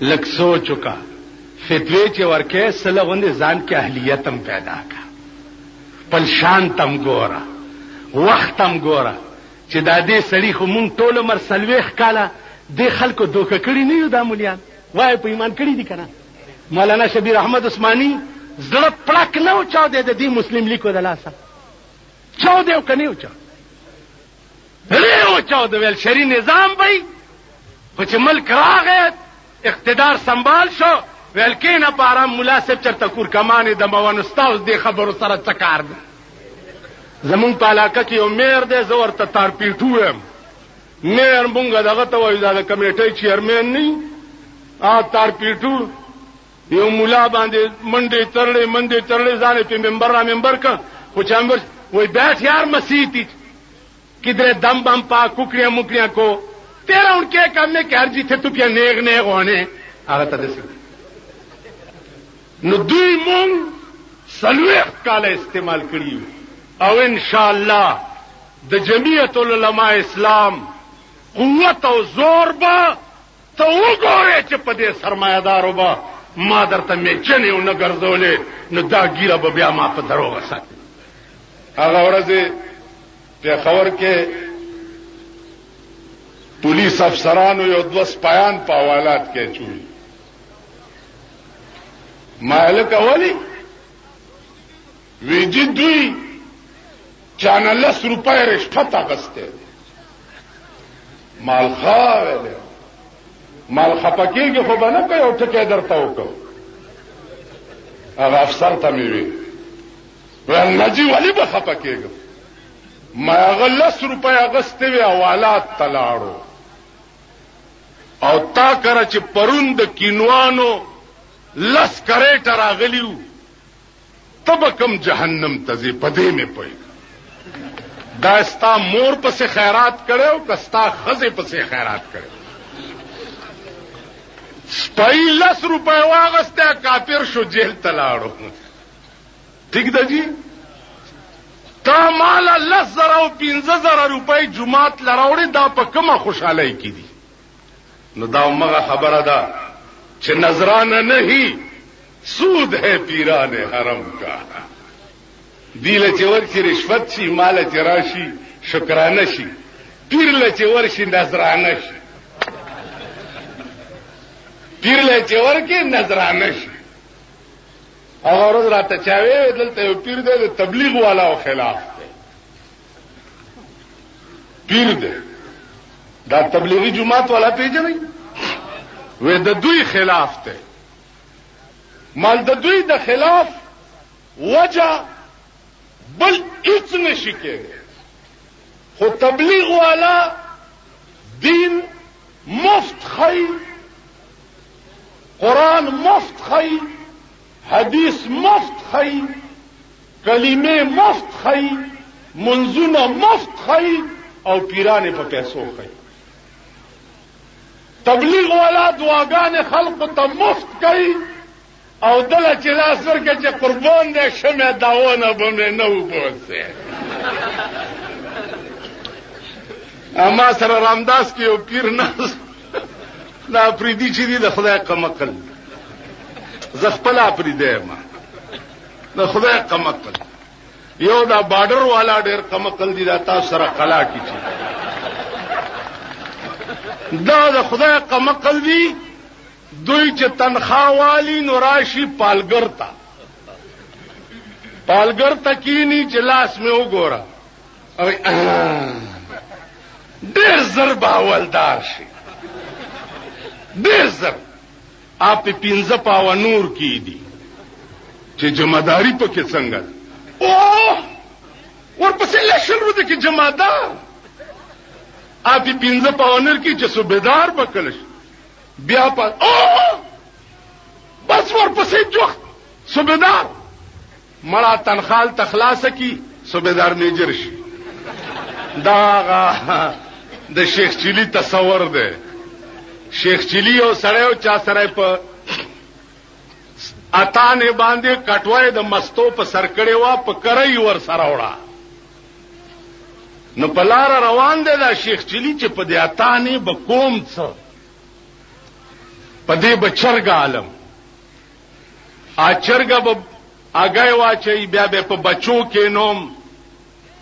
لږ سوچ وکړه، فتوی چې ورکې سله غوندې ځان کې اهلیت هم پیدا که، خپل شان تم ګوره، وخت هم ګوره چې دا دې سړي خو مونږ ټول عمر 40 کاله دې خلکو دوکه کړي نه یو. دا مولیان وایي په ایمان کړي دي که نه؟ مولانا شبیر احمد عثماني زړه پړک نه و چاودی د دې مسلم لیکو د لاسه، چاودی او که نه و چاودی؟ نه و چاودی. ویل شرعي نظام بی، خو چې ملک راغی اقتدار سنبال شو، ویل کېنه په ارام ملا صاحب چېرته کور کمانې د موانو ستا اوس دې خبرو سره څه کار دی؟ زمونږ په علاقه کې یو میر دی، زه ورته تارپیټو یم. میر مونږ دغه ته وایو دا د کمیټۍ چیرمین نه وي، تارپیټو یو ملا باندې منډې ترړې ځان یې په ممبر را ممبر کړ. خو چې وہی بیٹھ یار مسیح تھی کدھر دم بم پا ککڑیاں مکڑیاں کو تیرا ان کے کام میں کہ ہر جی تھے تو کیا نیغ نیغ ہونے آگا تا دسی نو دوی مونگ سلویخ کالا استعمال کری او انشاءاللہ د جمعیت العلماء اسلام قوت او زور با تو وګوره چې په دې سرمایه‌دارو با ما درته میچنې او نه ګرځولې نو دا ګیره به بیا ما په دروغه ساتي. هغه ورځ پیښور کې پولیس افسرانو یو دوه سپایان په حوالات کې چوي. مالک اولی ویجی دوی چانه 10 روپۍ رشوت اخیسته مال خاوله مال خپکیږي خو به نه کوي او ټکی درته وکړو. هغه افسر ته مې وی ول نجی ولی به خپکیږي ما هغه 10 روپۍ اخیستې وی حوالات تلاړو او تا کړه چې پروند کینوانو 10 کریټ راغلیو تب کم جهنم تزي پدې مې پوي دا ستا مور پسې خیرات کړو کستا خزه پسې خیرات کړو سپای 10 روپۍ واغسته کافر شو جیل تلاړو. ٹھیک ده جی تا مال 10,000 او 15,000 روپۍ جمعات لراوړي دا په کومه خوشحالي کې دي. نو دا مغه خبره ده چې نظرانه نہیں سود ہے پیران حرم کا دیل چې ورشي رشوت شي مال چې راشي شکرانه شي پیر له چې ورشي نظرانه شي پیر له چې ورکه نظرانه شي. هغه ورځ راته چاوي دلته یو پیر دی د تبلیغ والا او خلاف دی پیر دی دا تبلیغی جماعت والا پیژنئ وې د دوی خلاف دی مال د دوی د خلاف وجه بل هیڅ نشي کېږي. خو تبلیغ والا دین مفت خی، قرآن مفت خی، حدیث مفت خی، کلمې مفت خی، منځونه مفت خی او پیرانې په پیسو خی. تبلیغ والا دعاګانې خلقو ته مفت کوي او دله چې لاس ورکړي چې قربان دی شمع داونه به مې نه وبوسې. اما سره رامداس کې یو پیر ناست دا افریدي چې دي د خدای قمقل، زه خپل افریدی یم د خدای قمقل. یو دا بارډر والا ډېر قمقل دي، دا تاسو سره قلا کې چې دا د خدای قمقل دي. دوی چې تنخوا والی نو راشي پالګر ته کینی چې لاس مې وګوره ډېر زر به اولدار شي، ډېر زر. آپ 15 پاوه نور کی دي چې جمعداري پکې څنګه او ورپسې لشل ودی کې جمعدار. آپ 15 پاوه نور کی چې صوبیدار بکلش بیا په بس ورپسې جوخت صوبیدار مړه تنخال تخلاص کی صوبیدار میجر شي. دا د شیخ چلی تصور دی. شیخ چلی او سره او چا سره په اتانه باندې کټوای د مستو په سر کړي وا په کرای ور سره وړه نو په لار روان دی دا شیخ چلی چې په دې اتانه به کوم څه په دې بچرګ عالم اچرګ به اگای واچي بیا به په بچو کې نوم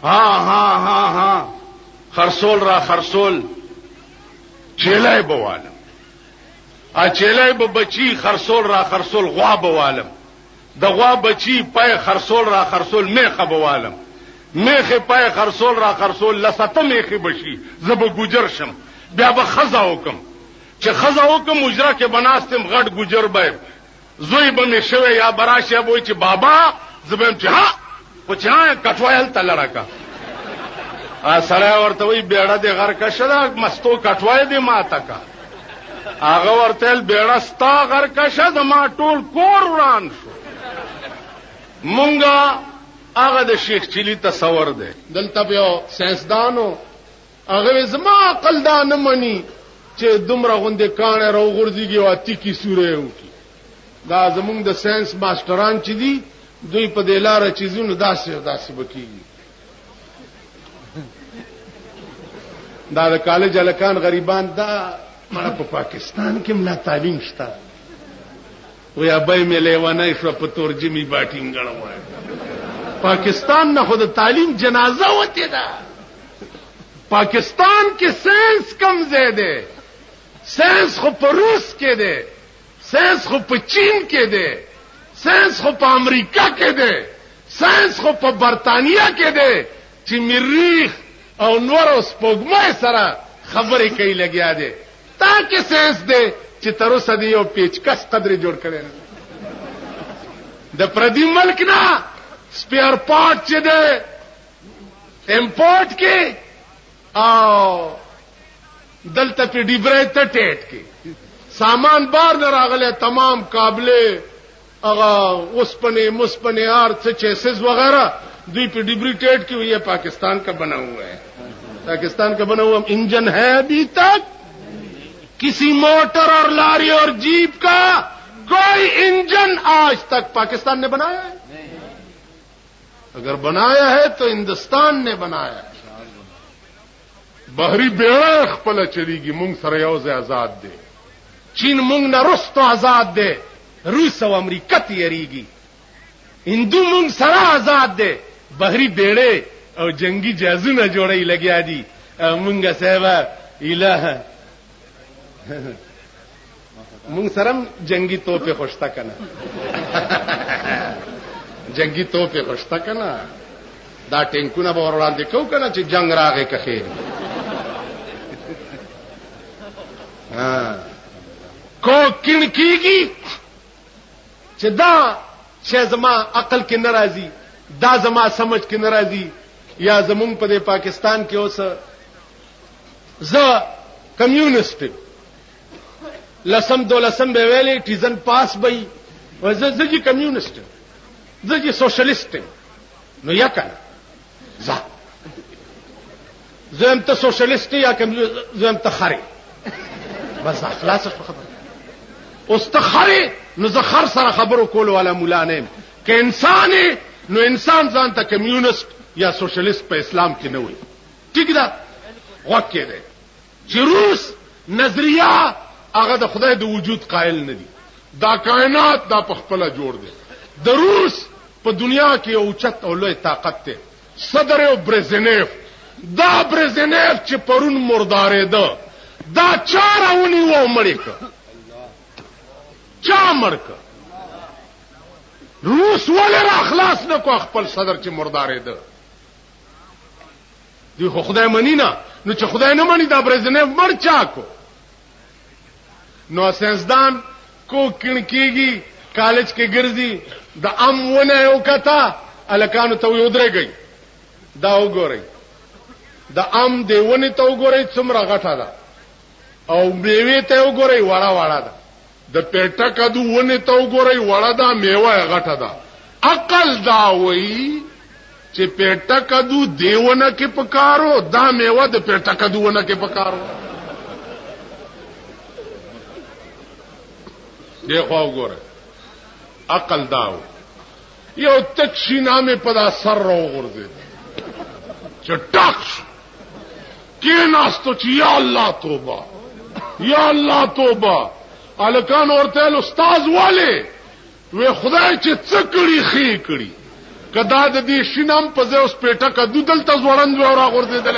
ها خرصول را خرصول چیلای بوالم چیلای به بچی خرصول را خرصول غوا بوالم د غوا بچی پای خرصول را خرصول میخه بوالم میخه پای خرصول را خرصول لسته میخه بشي زب ګجر شم بیا به خزا وکم چې خزا وکم مجرا کې بناستم غټ ګجر به زوی به می شوی یا براشه به چې بابا زبم چې ها خو چې کټوایل تلړکا سره ورته وی بیړه د غر کښه مستو کټوای دی ماته کا هغه ورته بیړه ستا غر کښه د ما ټول کور وران شو. مونږه هغه د شیخ چلی تصور دی. دلته یو ساينسدانو هغه زما عقل دا نه مني چې دومره غونډه کانه راو غورځيږي او اتی کی سورې وکي. دا زمونږ د ساينس ماستران چې دي دوی په دې لار چیزونو داسې بکیږي. دا د کالج الکان غریبان دا مړه په پاکستان کې ملا تعلیم شته وی ابای مې لیوانه شو په ترجمه باټینګ غړوای. پاکستان نه خود تعلیم جنازه وته ده. پاکستان کې ساينس کم زیاده، ساينس خو په روس کې ده، ساينس خو په چین کې ده، ساينس خو په امریکا کې ده، ساينس خو په برتانیا کې ده چې مریخ او نور اوس پوګمای سره خبرې کوي لګیا دي. تاکي ساينس دې چې تر اوسه دی یو پیچکس قدر جوړ کړي د پردي ملک نه سپیر پارت چې ده امپورټ کې او دلته په ډیبره ته ټیټ کې سامان بار نه راغله تمام قابله هغه اوسپنه مسپنه ار څه چیسز وغیرہ دوی په ډیبری ټیټ کې یہ پاکستان کا بنا ہوا ہے. پاکستان کا بنا ہوا انجن ہے ابھی تک کسی موٹر اور لاری اور جیپ کا کوئی انجن آج تک پاکستان نے بنایا ہے؟ اگر بنایا ہے تو ہندوستان نے بنایا ہے. بحری بیڑا خپل چلیږي مونږ سره یو ځای آزاد دي. چین مونږ نه رستو آزاد دي، روس او امریکا تیریږي. هندو مونږ سره آزاد دي، بحری بیڑے او جنگی جهازونه جوړی لګیا دي. مونږه صاحب الہ مونږ سره جنگی توپه خوشتا کنه جنگی توپه خوشتا کنه دا ټینکونه به وړاندې کو کنه چې جنگ راغی که خیر کو کین کیږي چې دا چې زما عقل کې ناراضي دا زما سمجھ کې ناراضي یا زمونږ په پاکستان کې اوس زه کمیونست لسم دولسم به ویلې ټیزن پاس بې زه چې کمیونست زه چې سوشلیست نو یا کنه زه هم ته سوشلیست یا زه هم ته خرې بس خلاصه خبره اوس ته خرې نو زه خر سره خبرو کولو والا مولا نه یم که انسان نو انسان ځان ته کمیونست یا سوشلیست په اسلام کې نه وي ټیک ده غوږ کېدی چې روس نظریه هغه د خدای د وجود قائل نه دي دا کائنات دا په خپله جوړ دی د روس په دنیا کې یو اوچت او لوی طاقت دی صدر او برزنیف دا برزنیف چې پرون مردارېده دا چا راونیوه مړې که چا مړ که روس ولې را خلاص نه کو خپل صدر چې مردارېده دی خو خدای منی نه نو چې خدای نه منی دا برزنیف مړ چا کو نو سینسدان کو کڼکیږي کالج کې ګرځي د ام ونه یو کتا الکانو ته یو درېږي دا وګورئ د ام دی ونه ته وګورئ څومره غټه ده او میوه ته وګورئ وړه وړه ده د پیټه کدو ونه ته وګورئ وړه ده میوه غټه ده عقل دا وایي چې پیټه کدو دیونه کې پکارو دا میوه د پیټه کدو ونه کې پکارو دیکھو وګوره عقل داو یو تک شینامه په دا سر راو غورځي چې ټاک کې ناستو چې یا الله توبه یا الله توبه الکان اورته استاد والے وې خدای چې څه کړي خې کړي کدا د دې شینام په ځای اوس پیټه کدو دلته زوړند و را غورځیدل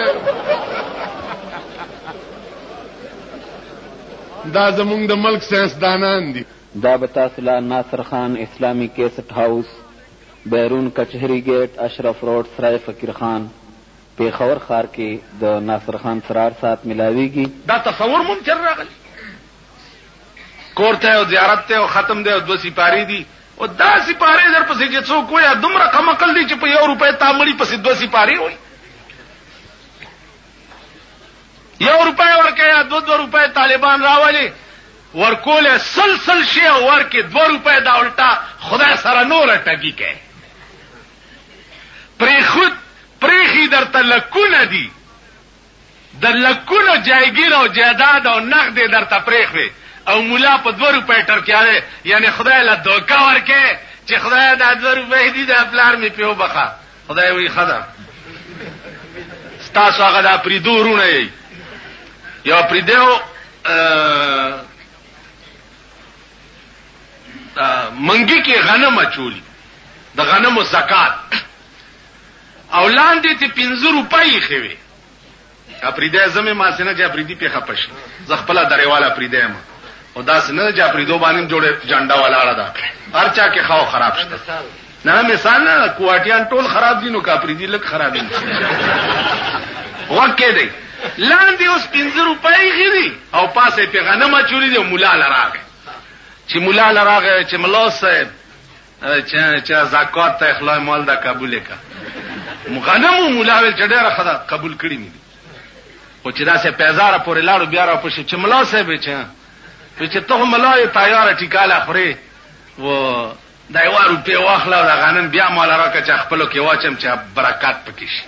دا زمونږ د ملک سیاستدانان دي دا به تاسو له ناصر خان اسلامی کیسټ هاوس بیرون کچهری گیټ اشرف روډ سرای فقیر خان پیښور ښار کې د ناصر خان سرار سات ملاویږي دا تصور ممکن راغلی کور ته او زیارت ته او ختم دی او 2 سپاری دي او دا سپاری در پسې چې څوک وي دومره کم عقل دي چې په 1 روپۍ تامړي پسې 2 سپاری وي 1 روپۍ ورکه یا 2 روپۍ طالبان راولي ورکول سلسل شي او ورکه 2 روپۍ دا الټا خدای سره نور ټګي کوي پرې خود پرېخي درته لکونه دي د لکونو جایګیر او جایداد او نقد درته پرېخوي او مولا په 2 روپۍ ټرکیاله یعنی خدای له دوکا ورکه چې خدای دا 2 روپۍ دي د پلار می پیو بخا خدای وی خدا ستاسو هغه دا پری دورونه یي یا پری دیو منګي کې غنم اچولي د غنمو زکات او لاندې ته 15 روپۍ خوي اپریده زمه ما سينه چې اپریدي په خپش ز خپل دریواله اپریده ما او دا سينه چې اپریدو باندې جوړه جنډا والاړه ده هرچا کې خاو خراب شته نه مثال نه کوټیان ټول خراب دي نو کا اپریدي لک خراب دي وکه دی لاندې اوس 15 روپۍ غوي او پاسه په غنمه چوری دی مولا لراغه چې مولا لراغه چې ملا صاحب چې زکات ته اخلاص مال دا قبول کا غنمو مولا ول چډه خدا قبول کړی نه او چې دا سه پیزاره پورې لاړو بیا را پښې چې ملا صاحب چې ته ملا یې تیار ټیکاله خوري و دا یو روپې واخلا دا غنم بیا مال راکه چې خپلو کې واچم چې برکات پکې شي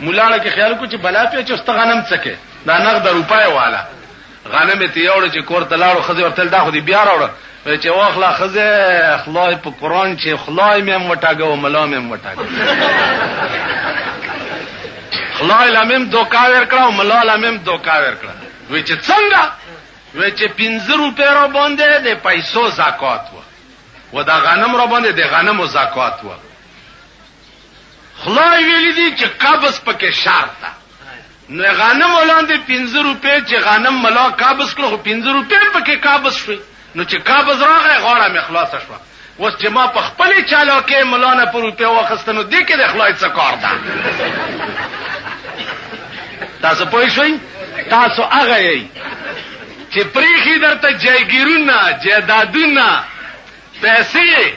مولا له کې خیال کو چې بلا په چې است غنم څکه دا نقد روپای والا غنم ته یوړ چې کور ته لاړو خزه ورتل دا خو دې بیا راوړ چې واخلا خزه خدای په قران چې خدای مې وټاګو ملا مې وټاګو خدای لمم دوکا ورکړو ملا لمم دوکا ورکړو وای چې څنګه وای چې 15 روپۍ را باندې د پیسو زکات و دا غنم را باندې د غنمو زکات و خدای ویل دي چې قبض پکې شرط ده نو غنم ولاندې 15 روپۍ چې غنم ملا قبض کړو 15 روپۍ پکې قبض شوی نو چې قبض راغی غاړه مې خلاص شوه اوس چې ما په خپل چالو کې ملانه پر روپۍ واخستنو دې کې د خدای څخه کار ده تاسو پوه شئ تاسو هغه یې چې پریخي درته جایګیرونه جیدادونه پیسې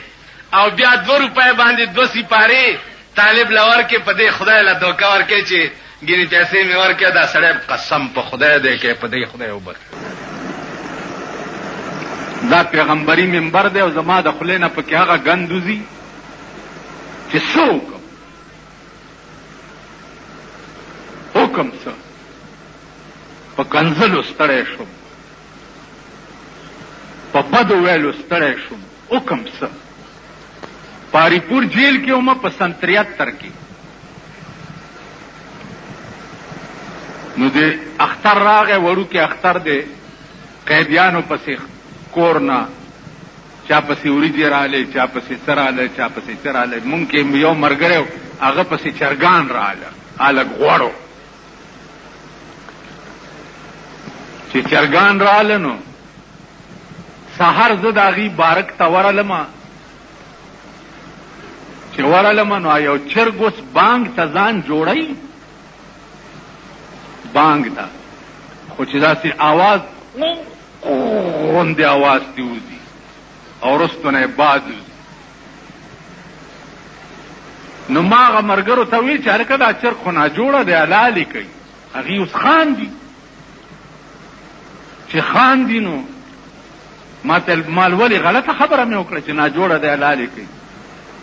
او بیا 2 روپۍ باندې 2 سپاره طالب لور کې په دې خدای له دوکا ورکې چې ګینه پیسې مې ورکې دا سړی قسم په خدای دې کې په دې خدای وبخ دا پیغمبري منبر دی او زما د خلینه پکې هغه ګندوزي چې څوک حکم څه په کنزلو ستړی شوم په بدو ویلو ستړی شوم حکم څه پاری پور جیل کې ومه په 73 کې نو دې اختر راغی وړو کې اختر دی قیدیانو پسې کورنا چا پسې وریجې رااله چا پسې سراله چا پسې سراله مونږ کې یو مرګره هغه پسې چرګان رااله الګ غوړو چې چرګان رااله نو سحر زداغي بارک تورلما چې ورلما نو یو چرګوس بانګ تزان جوړی بانګ دا خو چې داسې आवाज غوندې आवाज دیوزي او رستونه باد نو ما هغه مرګرو ته وی چې هلکه دا چرګ خو ناجوړه دی حلالې کوي هغې اوس خاندي چې خاندي نو ما ته مال ولې غلطه خبره مې وکړه چې ناجوړه دی حلالې کوي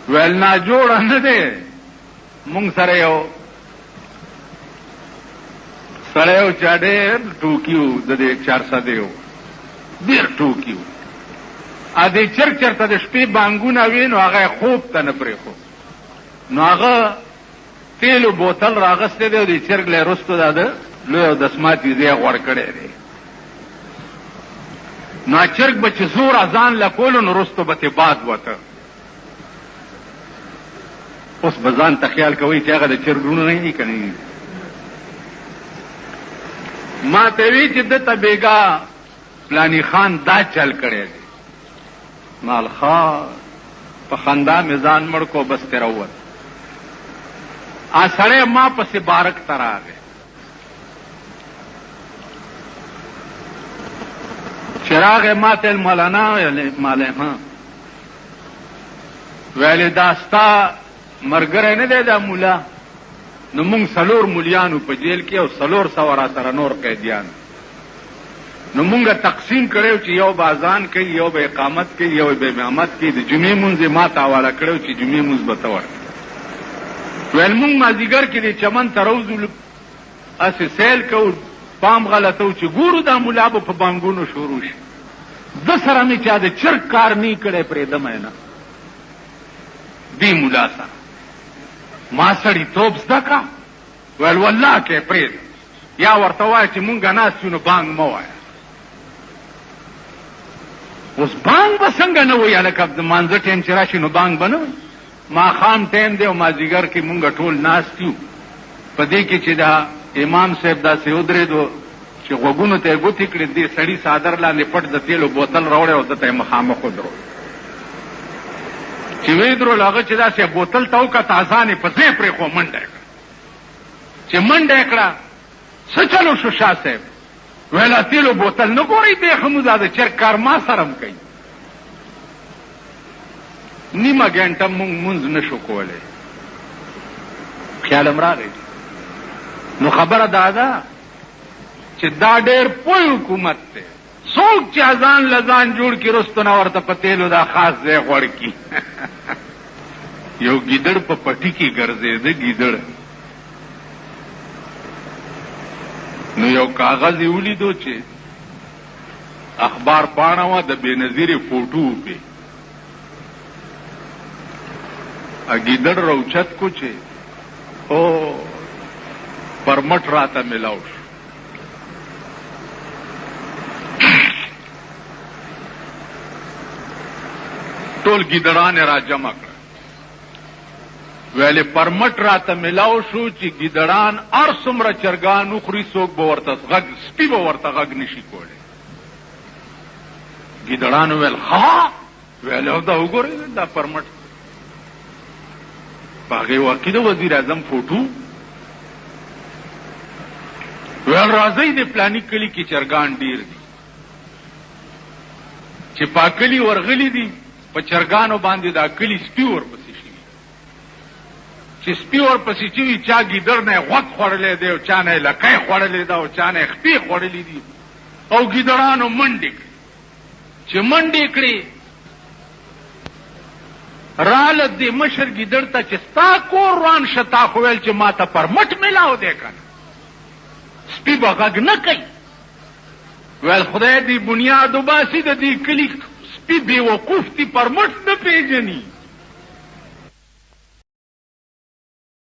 ویل ناجوړه نه دی مونږ سره یو سړی و چې ډېر ټوکي و د دې 400 و ډېر ټوکي و ا دې چرګ چېرته د شپې بانګونه وي نو هغه یې خوب ته نه پرېښود نو هغه تیلو بوتل راغستی دی او دې چرګ له یې رستو دا د لوی او دسمات یې ځای غوړ کړی دی نو چرګ به چې زور ځان له کولو نو رستو به تې باد وته اوس به ځان ته خیال کوئ چې هغه د چرګونو نه دي که نه دي ما ته وی چې دته بیګا فلانی خان دا چل کړی دی مال خان په خندا میزان مړ کو بس تیرا ووت ا سړی ما پسې بارک ته راغی چې راغی ما ته مولانا ویلې مالې ها ویلې دا ستا مرګری نه دی دا مولا نو مونږ 4 مولیانو په جیل کې او 400 را سره نور قیدیان نو مونږه تقسیم کړو چې یو بازان کوي یو به اقامت کوي یو به امامت کوي د جمعې مونږ ما ته حواله کړو چې جمعې مونږ به تور ویل مونږ مازیګر کې د چمن تروزو اسې سیل کو پام غلطو چې ګورو دا مولا به په بانګونو شروع شي د سره مې چا د چرګ کار نه کړی پرېږدم نه دی مولا سره ما سړی توپ زده کړه ویل والله کې پرېږده یا ورته وایه چې مونږ ناست یو نو بانګ مه وایه اوس بانګ به څنګه نه وایي هلکه د مانځه ټایم چې راشي نو بانګ به نه وایي ماښام ټایم دی او مازدیګر کې مونږ ټول ناست یو په دې کې چې دا امام صاحب داسې ودرېدو چې غوږونو ته یې ګوتې کړې دې سړي څادر لاندې پټ د تیلو بوتل راوړی او دته یې مخامخ ودرو چې وی درول هغه چې داسې بوتل ته وکړه ځان یې په ځای پرېښو منډه یې کړه چې منډه یې کړه څه چلو شو شاه صاحب ویل تیلو بوتل نه ګورئ بیخه مو دا د چرګ کار ما سره هم کوي نیمه ګنټه مونږ مونځ نه شو کولی خیالم راغی نو خبره دا ده چې دا ډېر پوه حکومت دی څوک چې ځان له ځان جوړ کړي رستو نه ورته په تیلو دا خاص ځای غوړ کړي یو ګیدړ په پټي کې ګرځېده ګیدړ نو یو کاغذ یې ولیدو چې اخبار پاڼه وه د بېنظیرې فوټو پې ګیدړ روچت کو چې او پرمټ راته ملاو شو ټول ګیدړان را جمع کړه ویلې پرمټ راته ملاو شو چې ګیدړان هر څومره چرګان وخوري څوک به ورته غږ سپي به ورته غږ نشي کولی ګیدړانو ویل ها ویل دا وګورئ دا پرمټ په هغې واقع د وزیر اعظم فوټو ویل راځئ د پلاني کلي کې چرګان ډېر دي چې په کلي ورغلي دي په چرګانو باندې دا کلي سپي ورپسې شي چې سپي ورپسې چې وي چا ګیدړ نه غوږ خوړلی دی او چا نه یې لکۍ خوړلی ده او چا نه یې خپې خوړلي دي او ګیدړانو منډې کړي چې منډې کړي راله دې مشر ګیدړ ته چې ستا کور روان شه تا خو ویل چې ما ته پرمټ میلاو دی که نه سپي به غږ نه کوي ویل خدای دې بنیاد وباسي د دې کلي سپي بېوقوف دي پرمټ نه پېژني